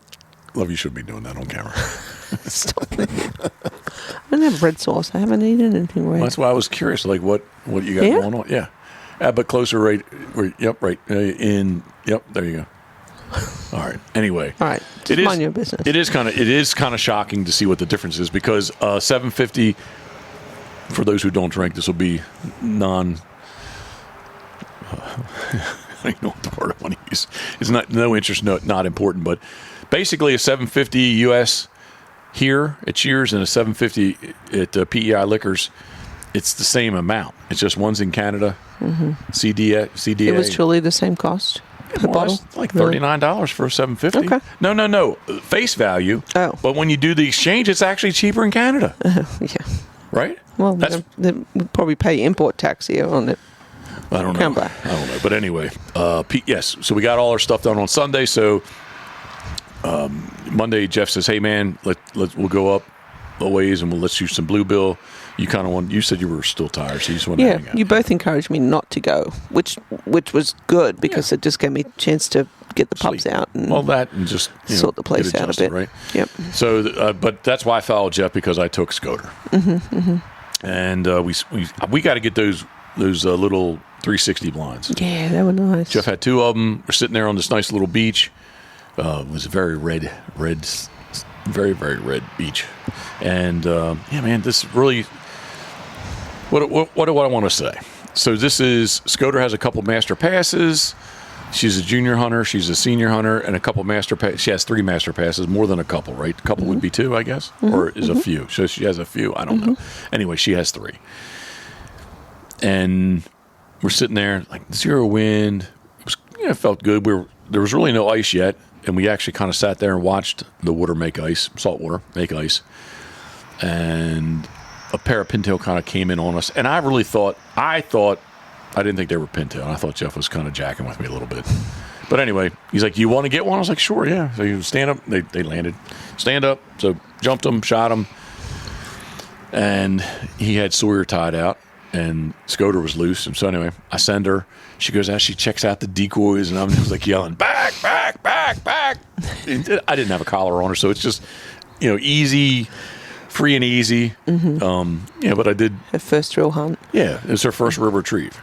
Love, you should be doing that on camera. Stop it. I don't have red sauce. I haven't eaten anything red. Well, that's why I was curious, what you got Yeah? going on. Yeah. But closer, right. Yep, right. Yep, there you go. All right. Anyway. All right. Just mind your business. It is kind of shocking to see what the difference is because $7.50, for those who don't drink, this will be non... I don't know what the word I want to use. It's no interest, not important, but basically a $7.50 US here at Cheers and a $7.50 at PEI Liquors. It's the same amount. It's just one's in Canada, CDA. It was truly the same cost per bottle? It's like $39 for a $7.50. Okay. No. Face value. Oh. But when you do the exchange, it's actually cheaper in Canada. Yeah. Right? Well, they probably pay import tax here on it. I don't know. But anyway, yes. So we got all our stuff done on Sunday. So Monday, Jeff says, "Hey man, we'll go up a ways and let's shoot some bluebill." You said you were still tired, so you just wanted to hang out. You both encouraged me not to go, which was good because it just gave me a chance to get the pups out and all that and just sort the place out a bit. Right? Yep. So, but that's why I followed Jeff because I took Scoter, and we got to get those little 360 blinds. Yeah, they were nice. Jeff had two of them. We're sitting there on this nice little beach. It was a very red, very, very red beach. And, man, this really, what do I want to say? So Scoter has a couple master passes. She's a junior hunter. She's a senior hunter and a couple she has 3 master passes, more than a couple, right? A couple would be 2, I guess, or is a few. So she has a few. I don't know. Anyway, she has 3. And we're sitting there like 0 wind. It felt good. There was really no ice yet, and we actually kind of sat there and watched the water make ice, salt water make ice. And a pair of pintail kind of came in on us, and I didn't think they were pintail. I thought Jeff was kind of jacking with me a little bit. But anyway, he's like, "You want to get one?" I was like, "Sure, yeah." So you stand up. They landed. Stand up. So jumped them, shot them, and he had Sawyer tied out. And Scoter was loose. And so anyway, I send her. She goes out. She checks out the decoys. And I'm just like yelling, back. I didn't have a collar on her. So it's just, easy, free and easy. But I did. Her first real hunt. Yeah, it was her first rib retrieve.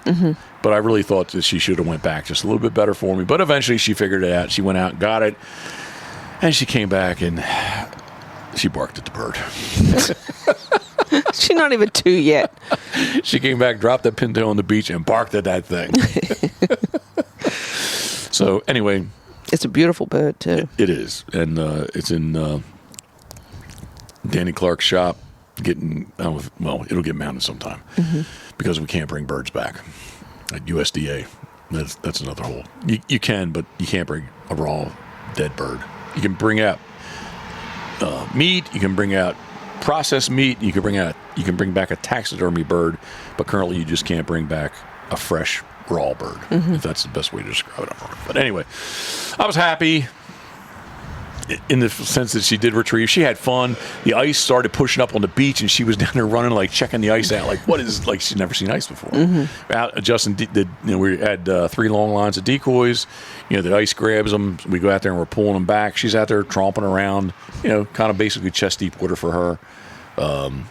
But I really thought that she should have went back just a little bit better for me. But eventually she figured it out. She went out and got it. And she came back and she barked at the bird. She's not even 2 yet. She came back, dropped that pintail on the beach, and barked at that thing. So anyway, it's a beautiful bird too. It is, and it's in Danny Clark's shop. It'll get mounted sometime because we can't bring birds back at USDA. That's another whole. You can, but you can't bring a raw dead bird. You can bring out meat. You can bring out processed meat. You can bring back a taxidermy bird, but currently you just can't bring back a fresh raw bird. If that's the best way to describe it. But anyway, I was happy in the sense that she did retrieve. She had fun. The ice started pushing up on the beach, and she was down there running, like checking the ice out, like she'd never seen ice before. Justin did. We had 3 long lines of decoys. The ice grabs them. We go out there and we're pulling them back. She's out there tromping around. Kind of basically chest deep water for her.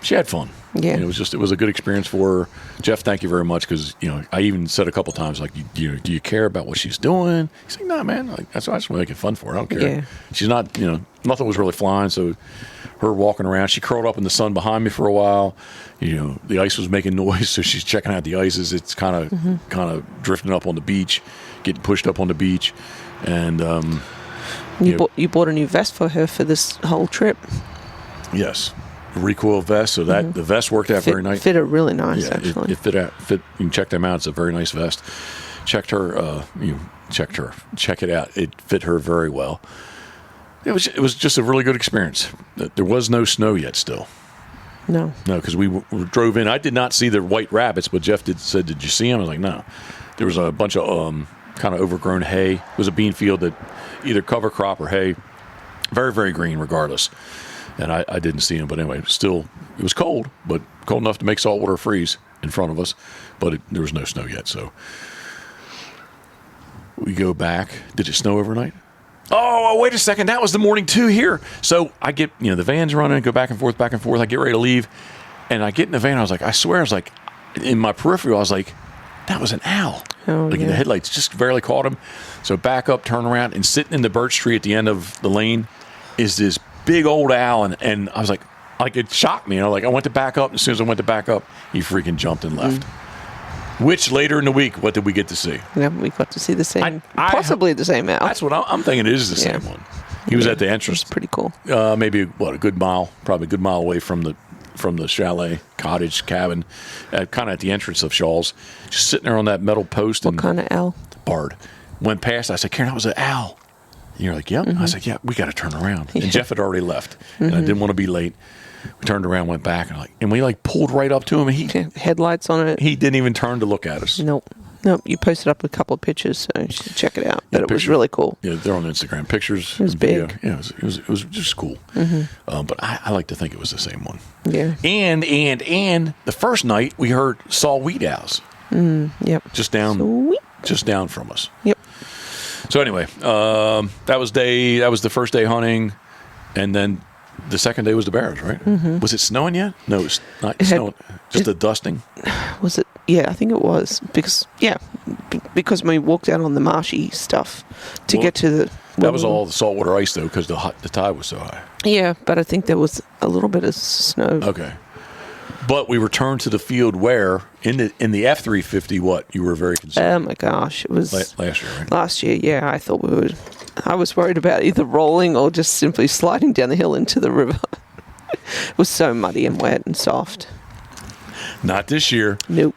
she had fun. Yeah. And it was a good experience for her. Jeff, thank you very much, because I even said a couple times, like, do you care about what she's doing? He's like, nah, man, like, that's why I just want to make it fun for her. I don't care. Yeah. She's not, nothing was really flying, so her walking around, she curled up in the sun behind me for a while. The ice was making noise, so she's checking out the ices. It's kind of drifting up on the beach, getting pushed up on the beach, and you bought a new vest for her for this whole trip. Yes. Recoil vest, so that the vest worked out very nice. Fit her really nice, actually. It fit. You can check them out. It's a very nice vest. Check it out. It fit her very well. It was just a really good experience. There was no snow yet still. No, because we drove in. I did not see the white rabbits, but Jeff said, did you see them? I was like, no. There was a bunch of kind of overgrown hay. It was a bean field that either cover crop or hay. Very, very green regardless. And I didn't see him, but anyway, still, it was cold, but cold enough to make saltwater freeze in front of us. But there was no snow yet, so we go back. Did it snow overnight? Oh, wait a second. That was the morning, too, here. So I get, the van's running, go back and forth. I get ready to leave, and I get in the van. I swear, I was like, in my peripheral, I was like, that was an owl. Oh, like, the headlights just barely caught him. So back up, turn around, and sitting in the birch tree at the end of the lane is this big old owl, and I was like it shocked me. I went to back up, and as soon as I went to back up, he freaking jumped and left. Which later in the week, what did we get to see? Yeah, we got to see the same, possibly the same owl. That's what I'm thinking. It is the same one. He was at the entrance. It's pretty cool. Maybe a good mile, probably a good mile away from the chalet, cottage, cabin, kind of at the entrance of Shaw's, just sitting there on that metal post. What kind of owl? Bard. Went past. I said, Karen, that was an owl. And you're like, yep. I said, yeah, we got to turn around. And Jeff had already left, and I didn't want to be late. We turned around, went back, and we pulled right up to him. And headlights on it. He didn't even turn to look at us. Nope. You posted up a couple of pictures, so you should check it out. But it was really cool. Yeah, they're on Instagram. Pictures. It was big. Yeah, it was just cool. But I like to think it was the same one. Yeah. And the first night we saw wheat owls. Yep. Just down from us. Yep. So anyway, that was the first day hunting, and then the second day was the bears, right? Was it snowing yet? No, it's not snowing. Just a dusting. Was it? Yeah, I think it was because we walked out on the marshy stuff to get to the. That was all the saltwater ice though, because the tide was so high. Yeah, but I think there was a little bit of snow. Okay. But we returned to the field where in the F350, what you were very concerned. Oh my gosh, it was last year, right? Last year, yeah. I thought we would. I was worried about either rolling or just simply sliding down the hill into the river. It was so muddy and wet and soft. Not this year. Nope.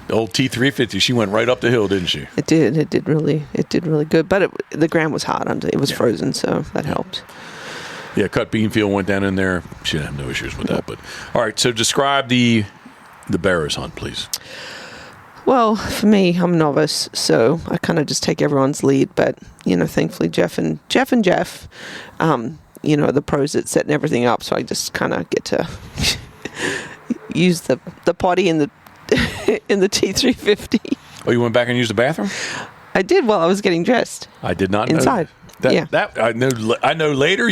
The old T350, she went right up the hill, didn't she? It did. It did really good. But the ground was hard under. It was frozen, so that helped. Yeah, cut bean field went down in there. She didn't have no issues with that. But all right, so describe the bears hunt, please. Well, for me, I'm a novice, so I kind of just take everyone's lead. But thankfully, Jeff, the pros at setting everything up, so I just kind of get to use the potty in the in the T350. Oh, you went back and used the bathroom? I did while I was getting dressed. I did not know inside. That I know later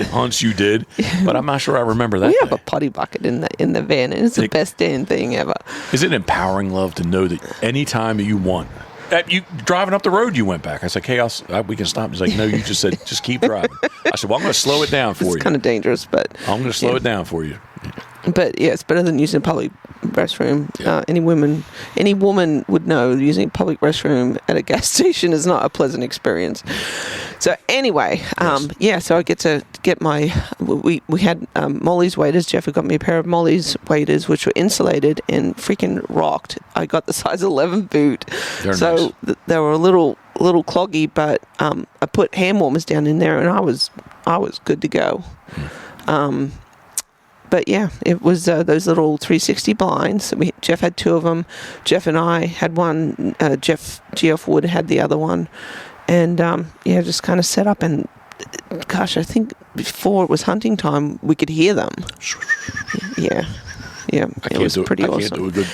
hunts you did, but I'm not sure I remember that. We have a potty bucket in the van, and it's the best damn thing ever. Is it empowering, love, to know that anytime that you want, you driving up the road, you went back? I said, "Hey, we can stop." He's like, "No, you just said just keep driving." I said, "Well, I'm going to slow it down for you." It's kind of dangerous, but I'm going to slow it down for you. But yeah, it's better than using a public restroom. Yeah. Any woman would know using a public restroom at a gas station is not a pleasant experience. So anyway, so I get to get my. We had Molly's waders. Jeff had got me a pair of Molly's waders, which were insulated and freaking rocked. I got the size 11 boot, so nice. They were a little cloggy, but I put hand warmers down in there, and I was good to go. But yeah, it was those little 360 blinds. Jeff had two of them. Jeff and I had one. Geoff Wood had the other one. And just kind of set up. And gosh, I think before it was hunting time, we could hear them. Yeah. It was pretty awesome. I can't do a good.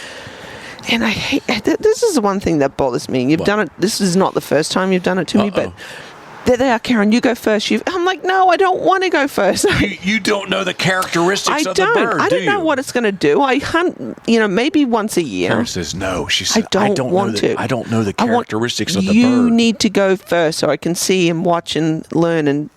And I hate this is the one thing that bothers me. You've done it. This is not the first time you've done it to me, but there they are, Karen. You go first. I'm like, no, I don't want to go first. You don't know the characteristics of the bird, I don't know what it's going to do. I hunt, maybe once a year. Karen says no. She said, I don't want to. I don't know the characteristics of the bird. You need to go first so I can see and watch and learn and,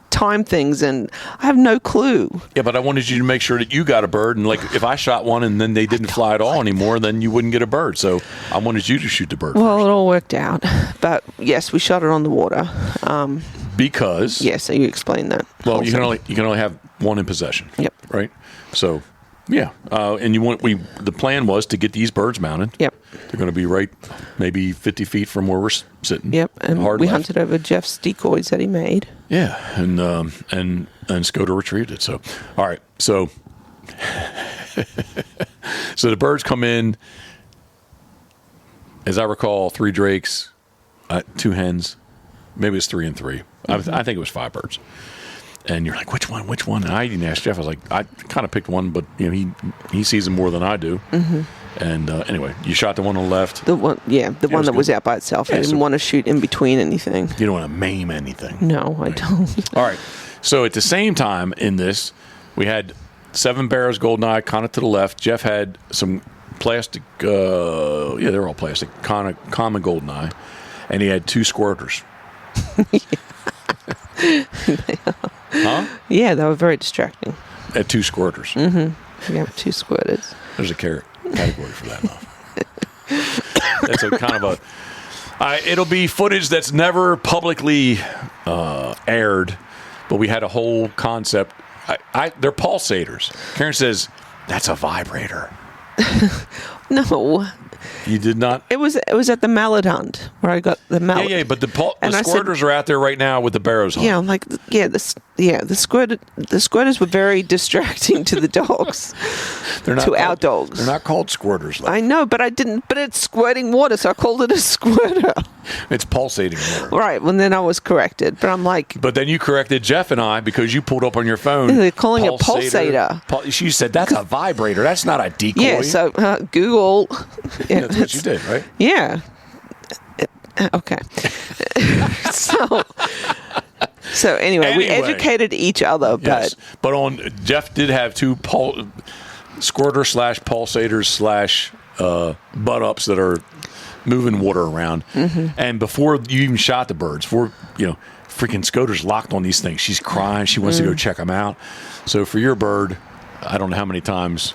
time things, and I have no clue. Yeah, but I wanted you to make sure that you got a bird, and like if I shot one and then they didn't fly at all anymore, then you wouldn't get a bird. So I wanted you to shoot the bird. Well, first. It all worked out, but yes, we shot it on the water. Because so you explained that. Well, also. you can only have one in possession. Yep. Right. So. Yeah, and the plan was to get these birds mounted. Yep. They're going to be right, maybe 50 feet from where we're sitting. Yep, and we hunted over Jeff's decoys that he made. Yeah, and Scoter retrieved it. So, all right, so so the birds come in. As I recall, 3 drakes, 2 hens, maybe it's 3 and 3. Mm-hmm. I think it was 5 birds. And you're like, which one? And I even asked Jeff. I was like, I kind of picked one, but he sees them more than I do. Mm-hmm. And anyway, you shot the one on the left. The one that was out by itself. I didn't want to shoot in between anything. You don't want to maim anything. No, I don't. All right. So at the same time in this, we had 7 Barrows Goldeneye kind of to the left. Jeff had some plastic. They're all plastic. Common Goldeneye, and he had 2 squirters. Huh? Yeah, they were very distracting. At 2 squirters. Mm-hmm. Yeah, 2 squirters. There's a category for that now. That's a kind of a. It'll be footage that's never publicly aired, but we had a whole concept. They're pulsators. Karen says that's a vibrator. No. You did not. It was at the mallard hunt where I got the mallard. Yeah, but the squirters are out there right now with the Barrows hunt. Yeah, I'm like, the squirters were very distracting to the dogs. Our dogs. They're not called squirters. I know, but it's squirting water, so I called it a squirter. It's pulsating water. Right, well then I was corrected, but I'm like. But then you corrected Jeff and I because you pulled up on your phone. They're calling it pulsator. She said that's a vibrator. That's not a decoy. Yeah, so Google. Yeah, that's what you did, right? Yeah. Okay. So anyway, we educated each other, but Jeff did have 2 squirter / pulsators / butt ups that are moving water around. Mm-hmm. And before you even shot the birds, freaking Scoter's locked on these things. She's crying. She wants to go check them out. So for your bird, I don't know how many times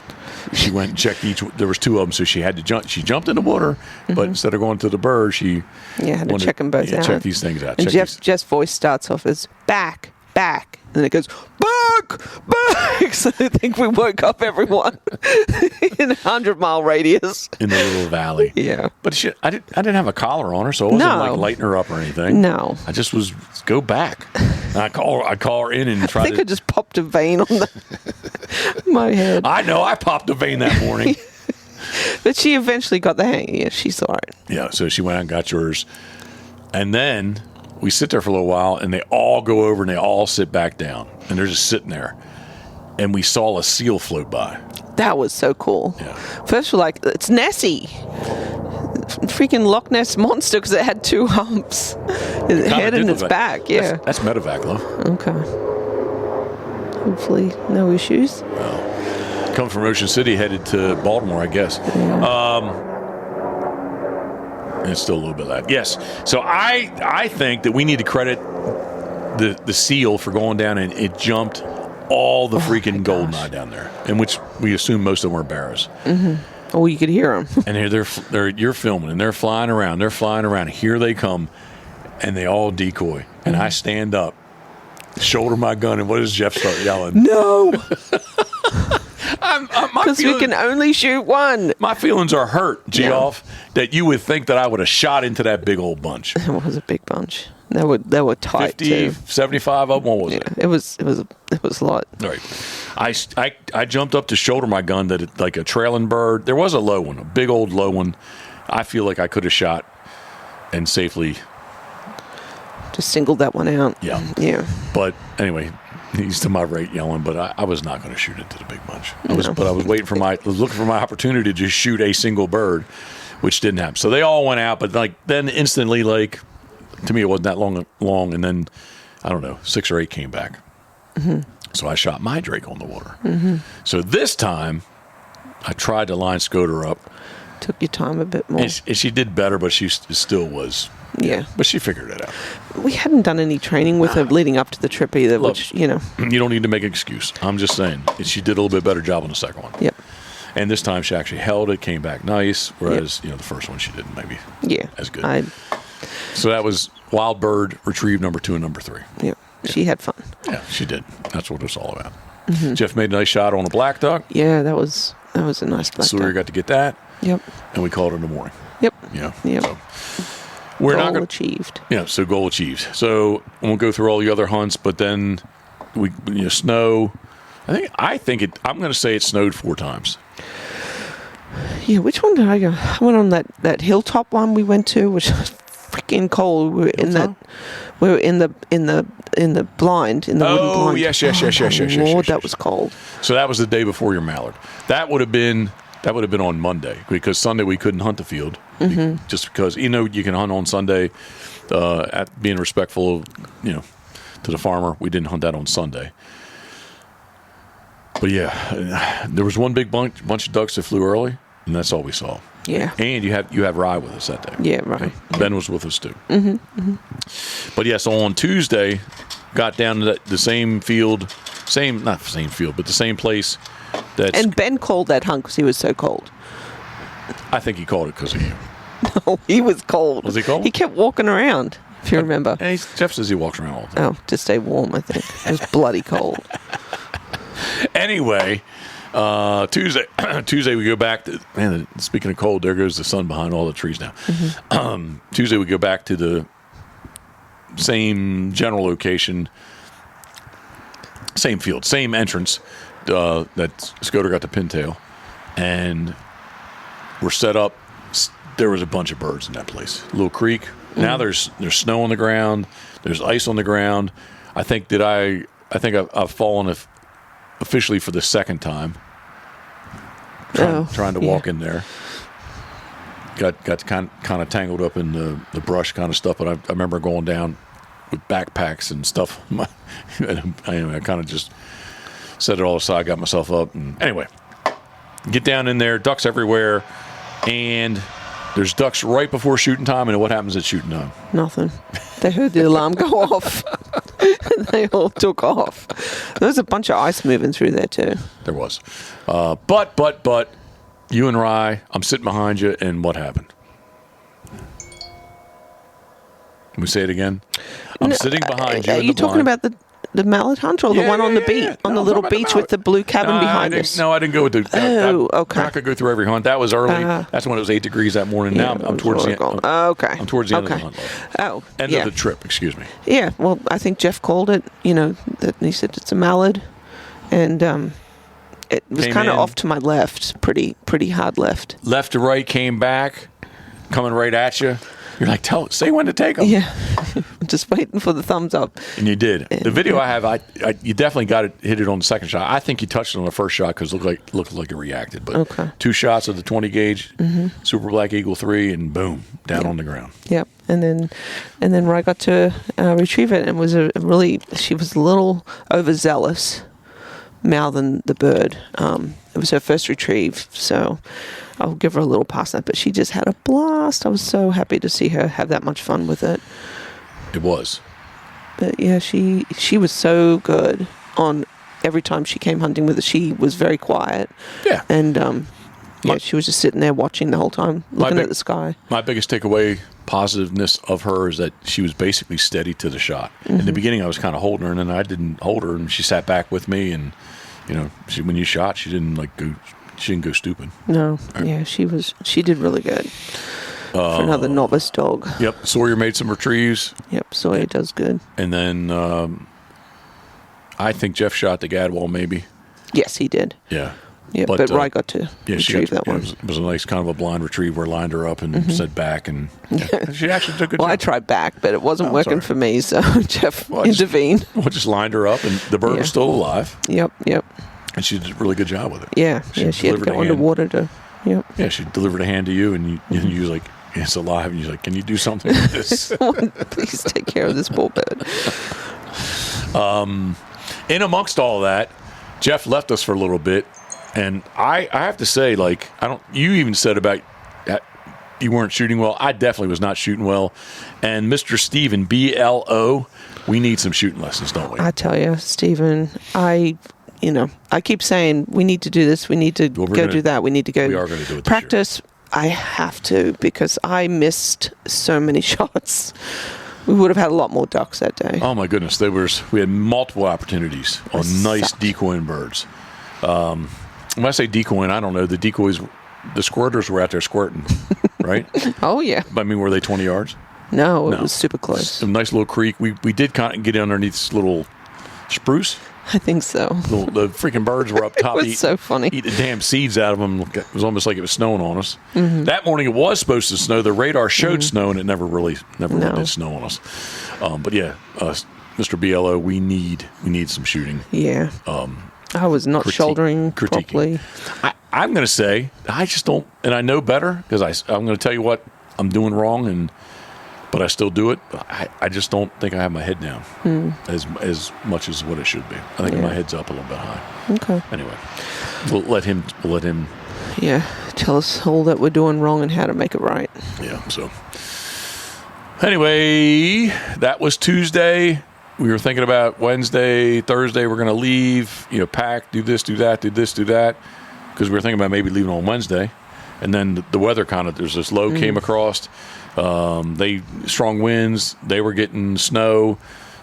she went and checked each. There was 2 of them, so she had to jump. She jumped in the water, but instead of going to the bird, she had to check them both out. Check these things out. And Jeff's voice starts off as back, and then it goes back. So I think we woke up everyone in a 100-mile radius in the little valley. Yeah, but I didn't have a collar on her, so I wasn't like lighting her up or anything. No, I just was go back. And I call her in and try. I think I just popped a vein on my head. I know I popped a vein that morning. But she eventually got the hang. Yeah, she saw it. Yeah, so she went out and got yours, and then we sit there for a little while, and they all go over and they all sit back down, and they're just sitting there. And we saw a seal float by. That was so cool. Yeah. First we're like, it's Nessie. Freaking Loch Ness monster because it had 2 humps. Its head and its back, yeah. That's medevac, love. Okay. Hopefully no issues. Well, come from Ocean City, headed to Baltimore, I guess. Yeah. And it's still a little bit of that. Yes. So I think that we need to credit the seal for going down and it jumped all the freaking goldeneye down there, in which we assume most of them were Barrows. Mm-hmm. Oh, you could hear them. And you're filming, and they're flying around. Here they come, and they all decoy. And I stand up, shoulder my gun, and what does Jeff start yelling? No! Because we can only shoot one. My feelings are hurt, Geoff, that you would think that I would have shot into that big old bunch. It was a big bunch. They were tight 50, too. 75 of them. What was it? It was a lot. All right. I jumped up to shoulder my gun like a trailing bird. There was a low one, a big old low one. I feel like I could have shot and safely just singled that one out. Yeah. Yeah. But anyway, he's to my right yelling, but I was not going to shoot into the big bunch. I was looking for my opportunity to just shoot a single bird, which didn't happen. So they all went out, but then instantly to me, it wasn't that long. And then, I don't know, 6 or 8 came back. So I shot my drake on the water. So this time, I tried to line Scoter up. Took your time a bit more. And she did better, but she still was. Yeah. But she figured it out. We hadn't done any training with her leading up to the trip either, Look, which, you know. You don't need to make an excuse. I'm just saying. She did a little bit better job on the second one. Yep. And this time she actually held it, came back nice, whereas, the first one she didn't maybe as good. So that was Wild Bird Retrieve number 2 and number 3. Yep. She had fun. Yeah, she did. That's what it's all about. Jeff made a nice shot on a black duck. Yeah, that was a nice black Sawyer duck. got to get that. Yep. And we called it in the morning. Yep. Yep. So we're goal not gonna, achieved. Yeah, so goal achieved. So I won't go through all the other hunts, but then snow. I think I'm going to say it snowed 4 times. Yeah, which one did I go? I went on that hilltop one we went to, which was freaking cold. We were in the blind, in the wooden blind. Oh, yes. Lord, that was cold. So that was the day before your mallard. That would have been on Monday, because Sunday we couldn't hunt the field, just because you can hunt on Sunday. At being respectful, to the farmer, we didn't hunt that on Sunday. But yeah, there was one big bunch of ducks that flew early, and that's all we saw. Yeah. And you have Rye with us that day. Yeah, right. Ben was with us too. But yeah, so on Tuesday, got down to the same field, not the same field, but the same place. And Ben called that hunt because he was so cold. I think he called it because of you. No, he was cold. Was he cold? He kept walking around, if you remember. Jeff says he walks around all the time. Oh, to stay warm, I think. It was bloody cold. Anyway, Tuesday we go back to, man, speaking of cold, there goes the sun behind all the trees now. Tuesday we go back to the same general location, same field, same entrance that Scoter got the pintail, and we're set up. There was a bunch of birds in that place. Little creek. Now there's snow on the ground. There's ice on the ground. I think I've fallen officially for the second time. Trying to walk in there. Got kind of tangled up in the brush kind of stuff, but I remember going down with backpacks and stuff. I kind of just set it all aside, got myself up, and anyway, get down in there, ducks everywhere, and there's ducks right before shooting time, and what happens at shooting time? Nothing. They heard the alarm go off. And they all took off. There was a bunch of ice moving through there too. There was. But, you and Rye, I'm sitting behind you, and what happened? Can we say it again? I'm sitting behind you. Are you talking about the mallard hunt or the one on the beach, on the little beach with the blue cabin behind us? No, I didn't go with the. Okay. I'm not going to go through every hunt. That was early. That's when it was 8 degrees that morning. Now I'm towards the end. Okay. I'm towards the end of the hunt. End of the trip. Excuse me. Yeah. Well, I think Jeff called it. That he said it's a mallard, and it was kind of off to my left, pretty hard left. Left to right, came back, coming right at you. You're like, say when to take them. Yeah, just waiting for the thumbs up. And you did. The video I have, you definitely hit it on the second shot. I think you touched it on the first shot because it looked like it reacted. But 2 shots of the 20 gauge, Super Black Eagle 3, and boom, down on the ground. Yep. And then I got to retrieve it, and she was a little overzealous, mouthing the bird. It was her first retrieve, so I'll give her a little pass on that, but she just had a blast. I was so happy to see her have that much fun with it. It was. But yeah, she was so good on every time she came hunting with us. She was very quiet. Yeah. And she was just sitting there watching the whole time, looking at the sky. My biggest takeaway, positiveness of her, is that she was basically steady to the shot. In the beginning, I was kind of holding her, and then I didn't hold her, and she sat back with me, and when you shot, she didn't go stupid. No, yeah, she did really good for another novice dog. Yep, Sawyer made some retrieves. Yep, Sawyer does good. And then I think Jeff shot the gadwall maybe. Yes, he did. Yeah. Yeah, but Rye got to retrieve that one. It was a nice kind of a blind retrieve where I lined her up and set back, and she actually took a good job. I tried back, but it wasn't working for me, so Jeff intervened. Just lined her up, and the bird was still alive. Yep. And she did a really good job with it. Yeah, she had to go underwater to. Yep. Yeah, she delivered a hand to you, and you was like, It's alive. And he's like, can you do something with this? Someone please take care of this poor bird. In amongst all that, Jeff left us for a little bit. And I have to say, like, you even said about you weren't shooting well. I definitely was not shooting well. And Mr. Steven, BLO, we need some shooting lessons, don't we? I tell you, Stephen, I keep saying we need to do this. We need to do that. We need to go we are going to do it this practice. year. I have to, because I missed so many shots. We would have had a lot more ducks that day. Oh, my goodness. We had multiple opportunities on nice decoying birds. When I say decoying, I don't know. The decoys, the squirters were out there squirting, right? Oh, yeah. I mean, were they 20 yards? No, it was super close. A nice little creek. We did kind of get underneath this little spruce. I think so. The freaking birds were up top. It was so funny. Eat the damn seeds out of them. It was almost like it was snowing on us. Mm-hmm. That morning it was supposed to snow. The radar showed snow, and it never really did snow on us. But yeah, Mr. BLO, we need some shooting. Yeah. I was not shouldering critiquing. properly. I'm going to say I just don't, and I know better because I'm going to tell you what I'm doing wrong, but I still do it. I just don't think I have my head down as much as what it should be. I think my head's up a little bit high. Okay. Anyway, we'll let him. Yeah, tell us all that we're doing wrong and how to make it right. Yeah. So anyway, that was Tuesday. We were thinking about Wednesday, Thursday. We're going to leave. Pack, do this, do that, do this, do that, because we were thinking about maybe leaving on Wednesday. And then the weather there's this low came across. Strong winds. They were getting snow.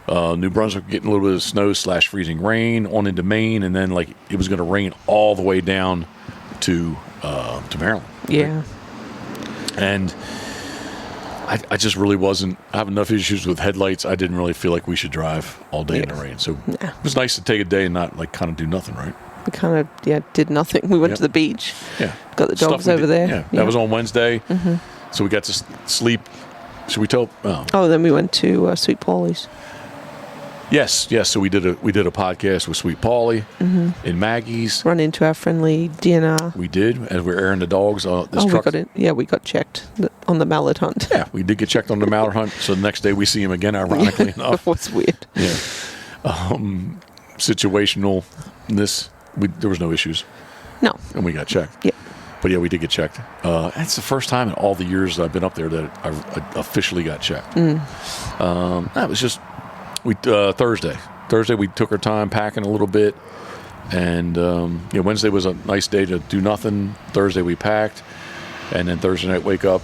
New Brunswick getting a little bit of snow / freezing rain on into Maine, and then it was going to rain all the way down to Maryland. Yeah. And I just really wasn't. I have enough issues with headlights. I didn't really feel like we should drive all day in the rain. So it was nice to take a day and not kind of do nothing, right? We kind of did nothing. We went to the beach. Yeah. Got the dogs over there. Yeah. That was on Wednesday. Mm-hmm. So we got to sleep. Should we tell? Oh, then we went to Sweet Paulie's. Yes. So we did a podcast with Sweet Paulie in Maggie's. Run into our friendly DNR. We did, as we were airing the dogs. Truck. We got checked on the mallard hunt. Yeah, we did get checked on the mallard hunt. So the next day we see him again, ironically enough. It was weird. Yeah. Situationalness. There was no issues. No. And we got checked. Yeah. But yeah, we did get checked. That's the first time in all the years that I've been up there that I officially got checked. That was just Thursday. Thursday we took our time packing a little bit, and Wednesday was a nice day to do nothing. Thursday we packed, and then Thursday night wake up.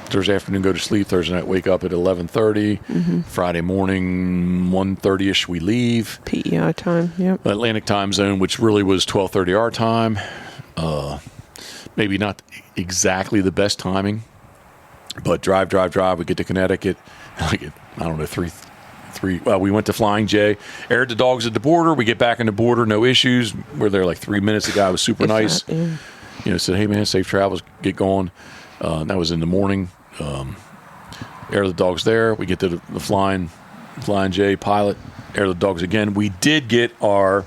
Thursday afternoon go to sleep. Thursday night wake up at 11:30. Friday morning 1:30ish we leave. PEI time. Yep. Atlantic time zone, which really was 12:30 our time. Maybe not exactly the best timing, but drive. We get to Connecticut. I don't know, three. Well, we went to Flying J, aired the dogs at the border. We get back in the border, no issues. We're there like 3 minutes. The guy was super nice. Said, "Hey man, safe travels. Get going." That was in the morning. Air the dogs there. We get to the Flying J pilot. Air the dogs again. We did get our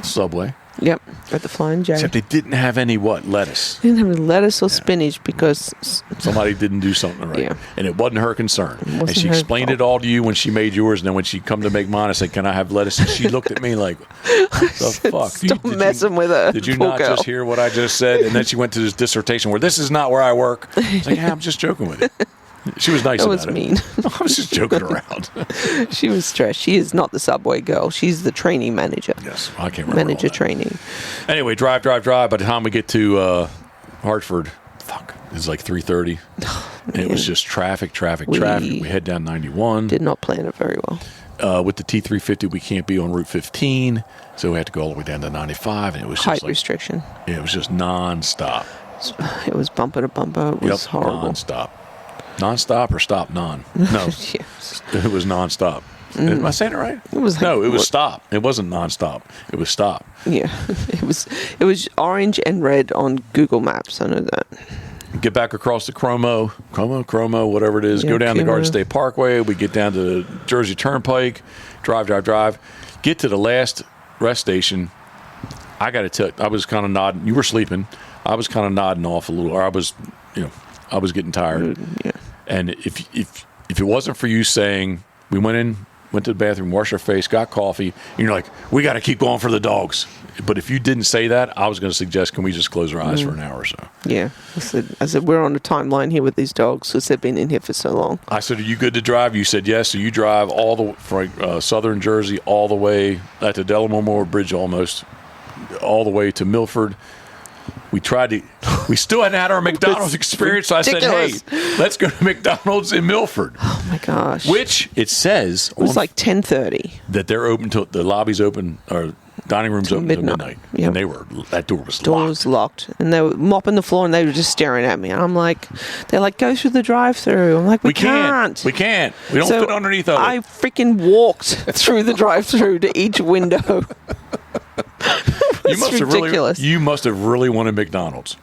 Subway. Yep, at the Flying J. Except they didn't have any lettuce. They didn't have any lettuce or spinach because somebody didn't do something right. Yeah. And it wasn't her concern. And she explained it all to you when she made yours, and then when she come to make mine, I said, "Can I have lettuce?" And she looked at me like, "The fuck? Stop messing with her. Did you not just hear what I just said?" And then she went to this dissertation where this is not where I work. I was like, "Yeah, I'm just joking with you." She was nice about it. That was mean. I was just joking around. She was stressed. She is not the Subway girl. She's the training manager. Yes, I can't remember. Manager training. Anyway, drive. By the time we get to Hartford, it's like 3:30. And it was just traffic. We head down 91. Did not plan it very well. With the T350, we can't be on Route 15, so we had to go all the way down to 95, and it was just height restriction. Yeah, it was just nonstop. It was bumper to bumper. It was horrible. Nonstop or stop non? No. Yes. It was nonstop. Am I saying it right? It was stop. It wasn't nonstop. It was stop. Yeah. It was orange and red on Google Maps. I know that. Get back across the Chromo, whatever it is. Yeah, go down the Garden State Parkway. We get down to the Jersey Turnpike. Drive. Get to the last rest station. I got to tell you, I was kind of nodding. You were sleeping. I was kind of nodding off a little. Or I was, I was getting tired. Yeah. And if it wasn't for you saying, we went to the bathroom, washed our face, got coffee, and you're like, we got to keep going for the dogs. But if you didn't say that, I was going to suggest, can we just close our eyes for an hour or so? Yeah. I said, we're on a timeline here with these dogs because they've been in here for so long. I said, are you good to drive? You said yes. So you drive all the from southern Jersey all the way at the Delaware Memorial Bridge almost, all the way to Milford. We still hadn't had our McDonald's experience. So I said, hey, let's go to McDonald's in Milford. Oh, my gosh. Which it says. It was like 10:30. That they're open till the lobby's open, or dining room's open till midnight. Yep. And that door was locked. Door was locked. And they were mopping the floor and they were just staring at me. And I'm like, they're like, go through the drive-thru. I'm like, we can't. We can't. We don't fit underneath of it. I freaking walked through the drive-thru to each window. It's ridiculous. You must have really wanted McDonald's.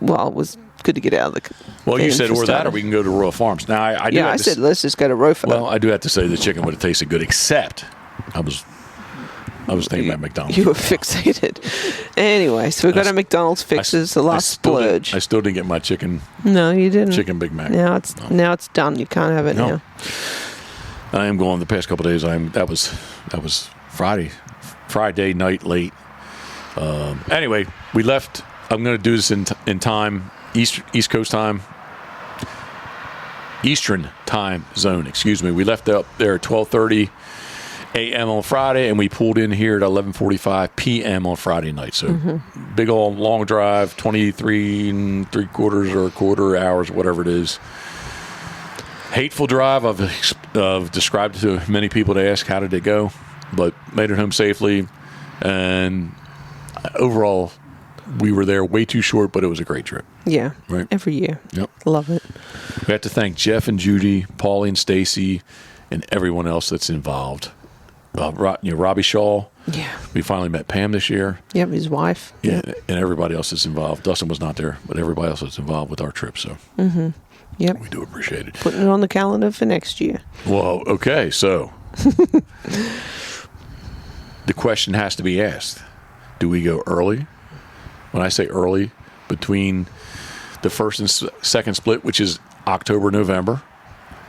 Well, it was good to get out of the. Well, you said or that, or we can go to Royal Farms. Now, I said let's just go to Royal Farms. Well, I do have to say the chicken would have tasted good, except I was thinking about McDonald's. You were fixated. Anyway, so we got a McDonald's fixes, the last splurge. I still didn't get my chicken. No, you didn't. Chicken Big Mac. Now it's done. You can't have it now. I am going the past couple of days. That was Friday night late. Anyway, we left. I'm going to do this in time, East Coast time, Eastern time zone. Excuse me. We left up there at 12:30 a.m. on Friday, and we pulled in here at 11:45 p.m. on Friday night. So big old long drive, 23 3/4 or a quarter hours, whatever it is. Hateful drive. I've described it to many people to ask how did it go, but made it home safely, and overall, we were there way too short, but it was a great trip. Yeah, right. Every year. Yep, love it. We have to thank Jeff and Judy, Paulie and Stacy, and everyone else that's involved. Robbie Shaw. Yeah. We finally met Pam this year. Yep, his wife. Yeah, and everybody else that's involved. Dustin was not there, but everybody else was involved with our trip. So. Yep. We do appreciate it. Putting it on the calendar for next year. Well, okay, so the question has to be asked. Do we go early? When I say early, between the first and second split, which is October, November,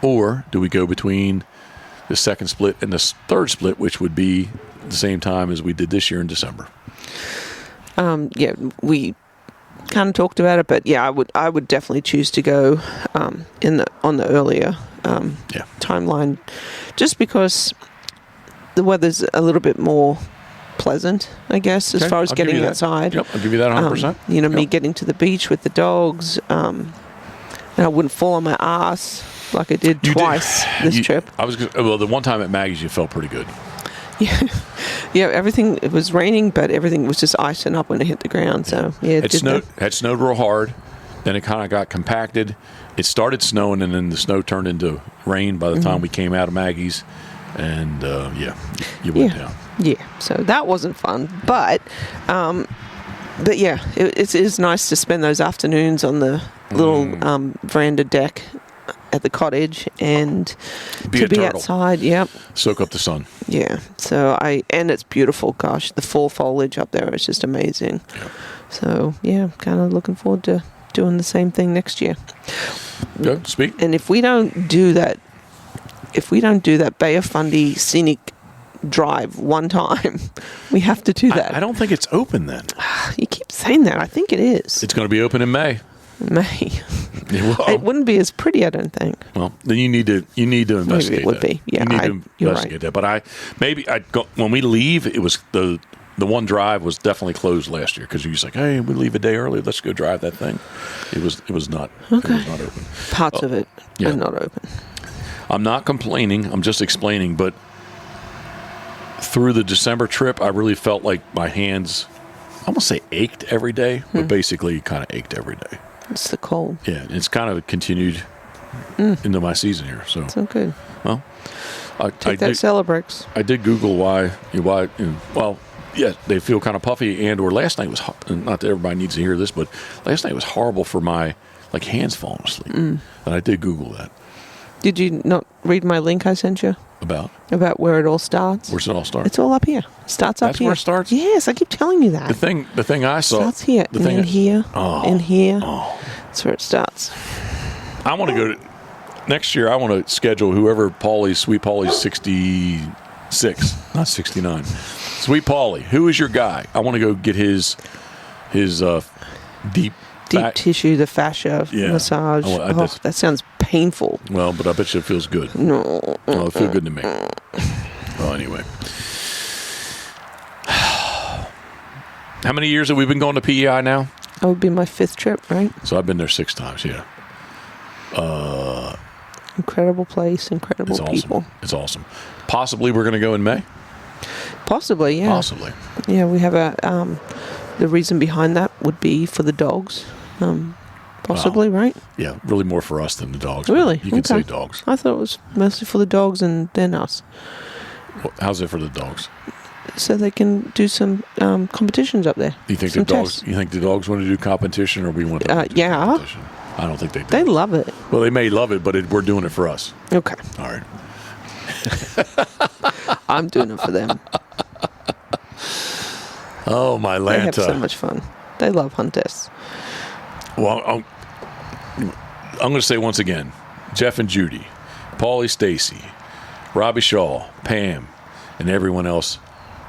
or do we go between the second split and the third split, which would be the same time as we did this year in December? Yeah, we kind of talked about it, but yeah, I would definitely choose to go on the earlier timeline, just because the weather's a little bit more pleasant, I guess, as far as getting outside. Yep, I'll give you that 100%. Me getting to the beach with the dogs, and I wouldn't fall on my ass like I did twice this trip. The one time at Maggie's, you felt pretty good. Yeah, everything. It was raining, but everything was just icing up when it hit the ground. So it snowed real hard. Then it kind of got compacted. It started snowing, and then the snow turned into rain by the time we came out of Maggie's. And you went down. Yeah, so that wasn't fun, but yeah, it is nice to spend those afternoons on the little veranda deck at the cottage and to be outside. Yep. Soak up the sun. Yeah. So and it's beautiful. Gosh, the fall foliage up there is just amazing. Yep. So yeah, kind of looking forward to doing the same thing next year. Good. Speak. And if we don't do that Bay of Fundy scenic drive one time, we have to do that. I don't think it's open then. You keep saying that. I think it is. It's going to be open in May. It wouldn't be as pretty, I don't think. Well, then you need to investigate. Maybe it would be. Yeah, you need to investigate that. But when we leave, it was the one drive was definitely closed last year because you was like, hey, we leave a day early. Let's go drive that thing. It was not. Okay. It was not open. Parts of it are not open. I'm not complaining. I'm just explaining. But through the December trip, I really felt like my hands, I won't say ached every day, but basically kind of ached every day. It's the cold. Yeah, it's kind of continued into my season here. So good. Well, take that Celebrex. I did Google why. Well, yeah, they feel kind of puffy, or last night was not that everybody needs to hear this, but last night was horrible for my hands falling asleep, and I did Google that. Did you not read my link I sent you? About where it all starts? Where's it all start? It's all up here. Starts up here. That's where it starts? Yes, I keep telling you that. The thing I saw. Starts here, and then here, and here. That's where it starts. I want to go to next year. I want to schedule whoever Sweet Paulie's 66, not 69. Sweet Paulie, who is your guy? I want to go get his deep tissue, the fascia massage. That sounds painful. Well, but I bet you it feels good. No. Well, it feels good to me. Well, anyway. How many years have we been going to PEI now? That would be my 5th trip, right? So I've been there 6 times, yeah. Incredible place, incredible people. It's awesome. Possibly we're going to go in May? Possibly, yeah. Possibly. Yeah, we have the reason behind that would be for the dogs. Possibly, right? Yeah, really more for us than the dogs. Really? You can say dogs. I thought it was mostly for the dogs and then us. Well, how's it for the dogs? So they can do some competitions up there. You think the dogs want to do competition, or we want them to do competition? I don't think they do. They love it. Well, they may love it, but we're doing it for us. Okay. All right. I'm doing it for them. Oh, my Lanta. They have so much fun. They love hunters. Well, I'm going to say once again, Jeff and Judy, Paulie Stacy, Robbie Shaw, Pam, and everyone else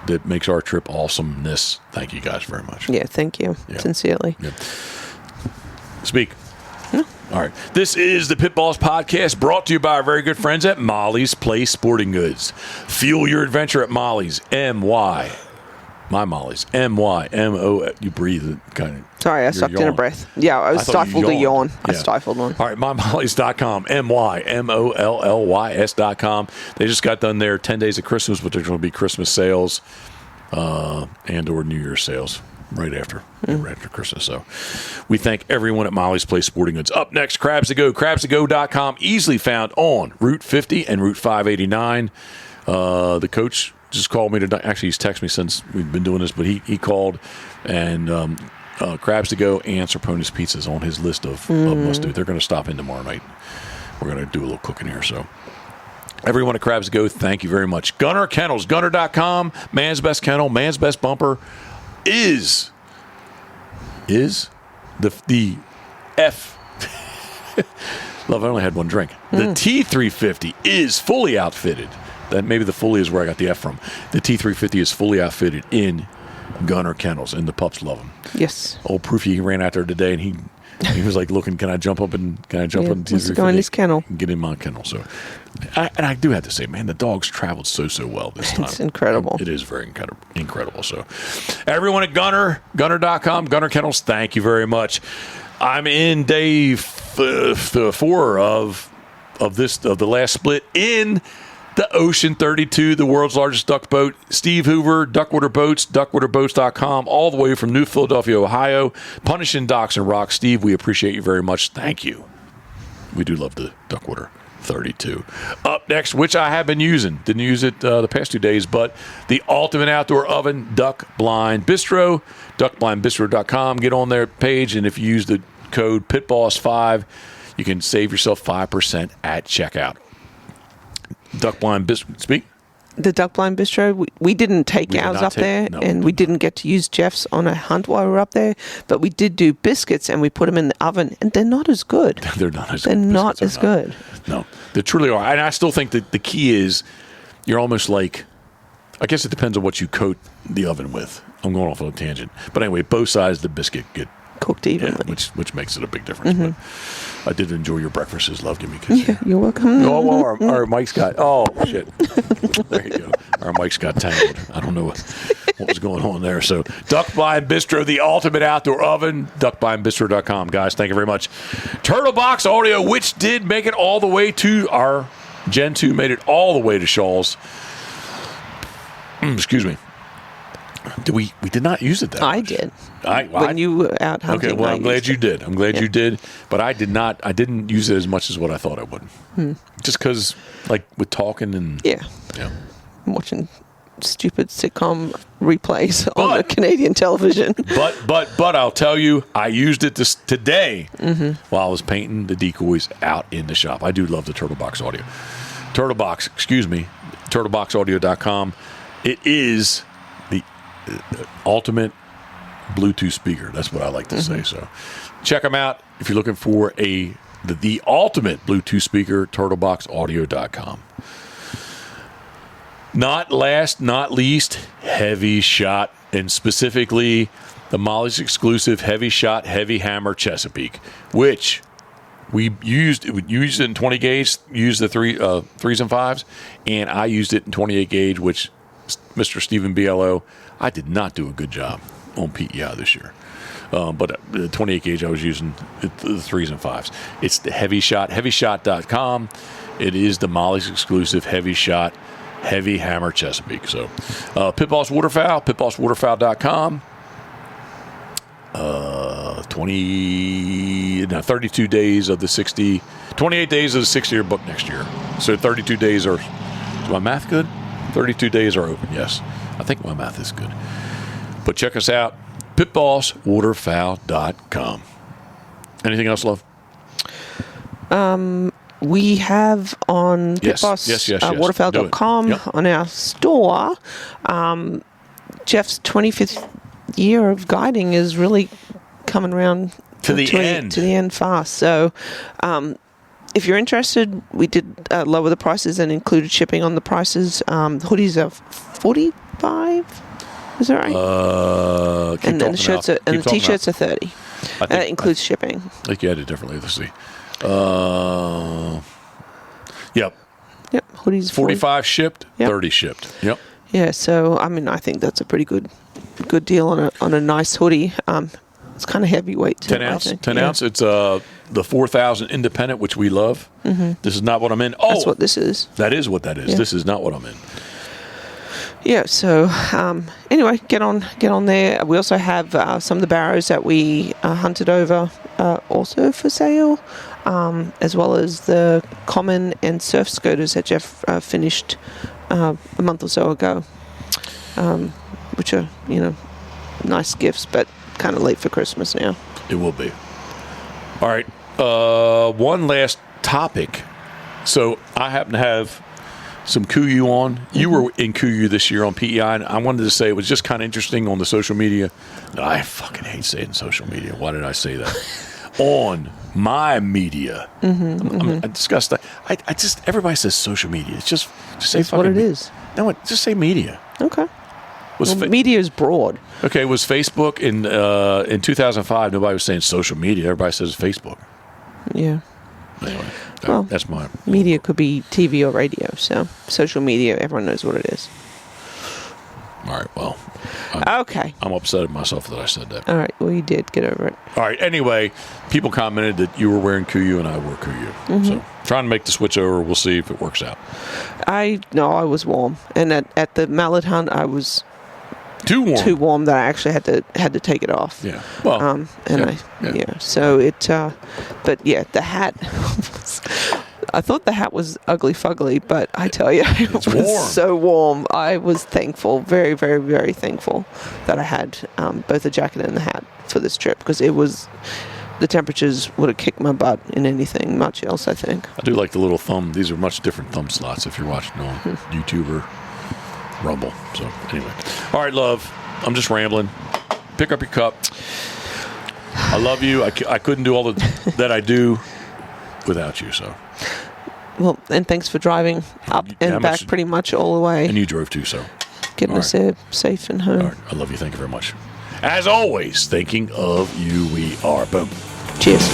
that makes our trip awesomeness. Thank you guys very much. Yeah, thank you. Yeah. Sincerely. Yeah. Speak. All right. This is the Pitboss Podcast, brought to you by our very good friends at Molly's Place Sporting Goods. Fuel your adventure at Molly's. My Molly's. M-Y-M-O. You breathe kind of. Sorry, I sucked in a breath. Yeah, I stifled a yawn. Yeah. I stifled one. All right, mymollys.com. MYMOLLYS.com. They just got done there 10 days of Christmas, but there's going to be Christmas sales and or New Year's sales right after Christmas. So we thank everyone at Molly's Place Sporting Goods. Up next, Crabs to Go. CrabsToGo.com, easily found on Route 50 and Route 589. The coach just called me today. Actually, he's texted me since we've been doing this, but he called, and Crabs to Go and Serponis Pizzas on his list of must-do. They're going to stop in tomorrow night. We're going to do a little cooking here. So everyone at Crabs to Go, thank you very much. Gunner Kennels, Gunner.com, man's best kennel, man's best bumper is the F. Love, I only had one drink. The T350 is fully outfitted. That maybe the fully is where I got the F from. The T350 is fully outfitted in Gunner Kennels, and the pups love them. Yes. Old Proofy, he ran out there today, and he was like, looking, can I jump up in the T350? Let's go in his kennel. Get in my kennel. So, and I do have to say, man, the dogs traveled so well this time. It's incredible. It is very incredible. So everyone at Gunner.com, Gunner Kennels, thank you very much. I'm in day 4 of the last split in the Ocean 32, the world's largest duck boat. Steve Hoover, Duckwater Boats, duckwaterboats.com, all the way from New Philadelphia, Ohio. Punishing docks and rocks. Steve, we appreciate you very much. Thank you. We do love the Duckwater 32. Up next, which I have been using. Didn't use it the past 2 days, but the Ultimate Outdoor Oven Duck Blind Bistro, duckblindbistro.com. Get on their page, and if you use the code PITBOSS5, you can save yourself 5% at checkout. Duck Blind Bistro. Speak. The Duck Blind Bistro, we didn't take ours up there, and we didn't get to use Jeff's on a hunt while we were up there, but we did do biscuits, and we put them in the oven, and they're not as good. They're not as good. They're not as good. No, they truly are. And I still think that the key is you're almost like, I guess it depends on what you coat the oven with. I'm going off on a tangent. But anyway, both sides of the biscuit get cooked evenly. Yeah, which makes it a big difference. But I did enjoy your breakfasts. Love, give me a kiss. Yeah, you're welcome. Oh, well, our mic's got, shit. There you go. Our mic's got tangled. I don't know what was going on there. So, Duck Blind Bistro, the ultimate outdoor oven, duckblindbistro.com. Guys, thank you very much. Turtle Box Audio, which did make it all the way to our Gen 2, made it all the way to Shaw's. Excuse me. We did not use it that much. I did. When you were out hunting. Okay, well, I'm glad you did. I'm glad you did. But I didn't use it as much as what I thought I would. Just because, like, with talking and... Yeah. Watching stupid sitcom replays on the Canadian television. But I'll tell you, I used it today while I was painting the decoys out in the shop. I do love the Turtle Box Audio. turtleboxaudio.com. It is the ultimate Bluetooth speaker. That's what I like to say. So check them out. if you're looking for the ultimate Bluetooth speaker, turtleboxaudio.com. Not last, not least, Heavy Shot, and specifically the Molly's exclusive Heavy Shot Heavy Hammer Chesapeake, which we used it in 20 gauge, used the 3s and 5s, and I used it in 28 gauge, which Mr. Stephen BLO, I did not do a good job on PEI this year. But the 28 gauge I was using the 3s and 5s. It's the Heavy Shot, heavyshot.com. It is the Molly's exclusive Heavy Shot Heavy Hammer Chesapeake. So, Pitboss Waterfowl, pitbosswaterfowl.com. 32 days of the 60, 28 days of the 60-year book next year. So 32 days are, is my math good? 32 days are open, yes. I think my math is good. But check us out, pitbosswaterfowl.com. Anything else, love? We have on pitbosswaterfowl.com on our store, Jeff's 25th year of guiding is really coming around to the end fast. So if you're interested, we did lower the prices and included shipping on the prices. Hoodies are $45. Is that right? And then the shirts and the t-shirts are $30. That includes shipping. I think you had it differently. Let's see. Yep. Hoodies 45 shipped, 30 shipped. Yep. Yeah. So I mean, I think that's a pretty good deal on a nice hoodie. It's kind of heavyweight too. 10 ounce. 10 ounce. It's the 4,000 independent, which we love. Mm-hmm. This is not what I'm in. Oh, that's what this is. That is what that is. Yeah. This is not what I'm in. Yeah. So anyway, get on there. We also have some of the barrows that we hunted over also for sale, as well as the common and surf scooters that Jeff finished a month or so ago, which are nice gifts, but kind of late for Christmas now. It will be. All right. One last topic. So I happen to have some Kuyu on. You were in Kuyu this year on PEI, and I wanted to say it was just kind of interesting on the social media. I fucking hate saying social media. Why did I say that? On my media. I discussed that. I just, everybody says social media. It's just say that's what it is. No, just say media. Okay. Media is broad. Okay, was Facebook in 2005? Nobody was saying social media. Everybody says Facebook. Yeah. Anyway, well, that's my media could be TV or radio. So social media, everyone knows what it is. All right. Well. I'm upset at myself that I said that. All right. Well, you did. Get over it. All right. Anyway, people commented that you were wearing Kuyu and I wore Kuyu. So trying to make the switch over. We'll see if it works out. I was warm, and at the mallet hunt, I was too warm that I actually had to take it off. Yeah. Well. So it. But yeah, the hat. I thought the hat was ugly fugly, but I tell you, it was warm. So warm. I was thankful, very, very, very thankful that I had both the jacket and the hat for this trip, because the temperatures would have kicked my butt in anything much else, I think. I do like the little thumb. These are much different thumb slots if you're watching on YouTube or Rumble. So anyway. All right, love. I'm just rambling. Pick up your cup. I love you. I couldn't do all that I do without you, so. Well, and thanks for driving up and back pretty much all the way. And you drove too, so. Getting us there safe and home. All right. I love you. Thank you very much. As always, thinking of you, we are. Boom. Cheers.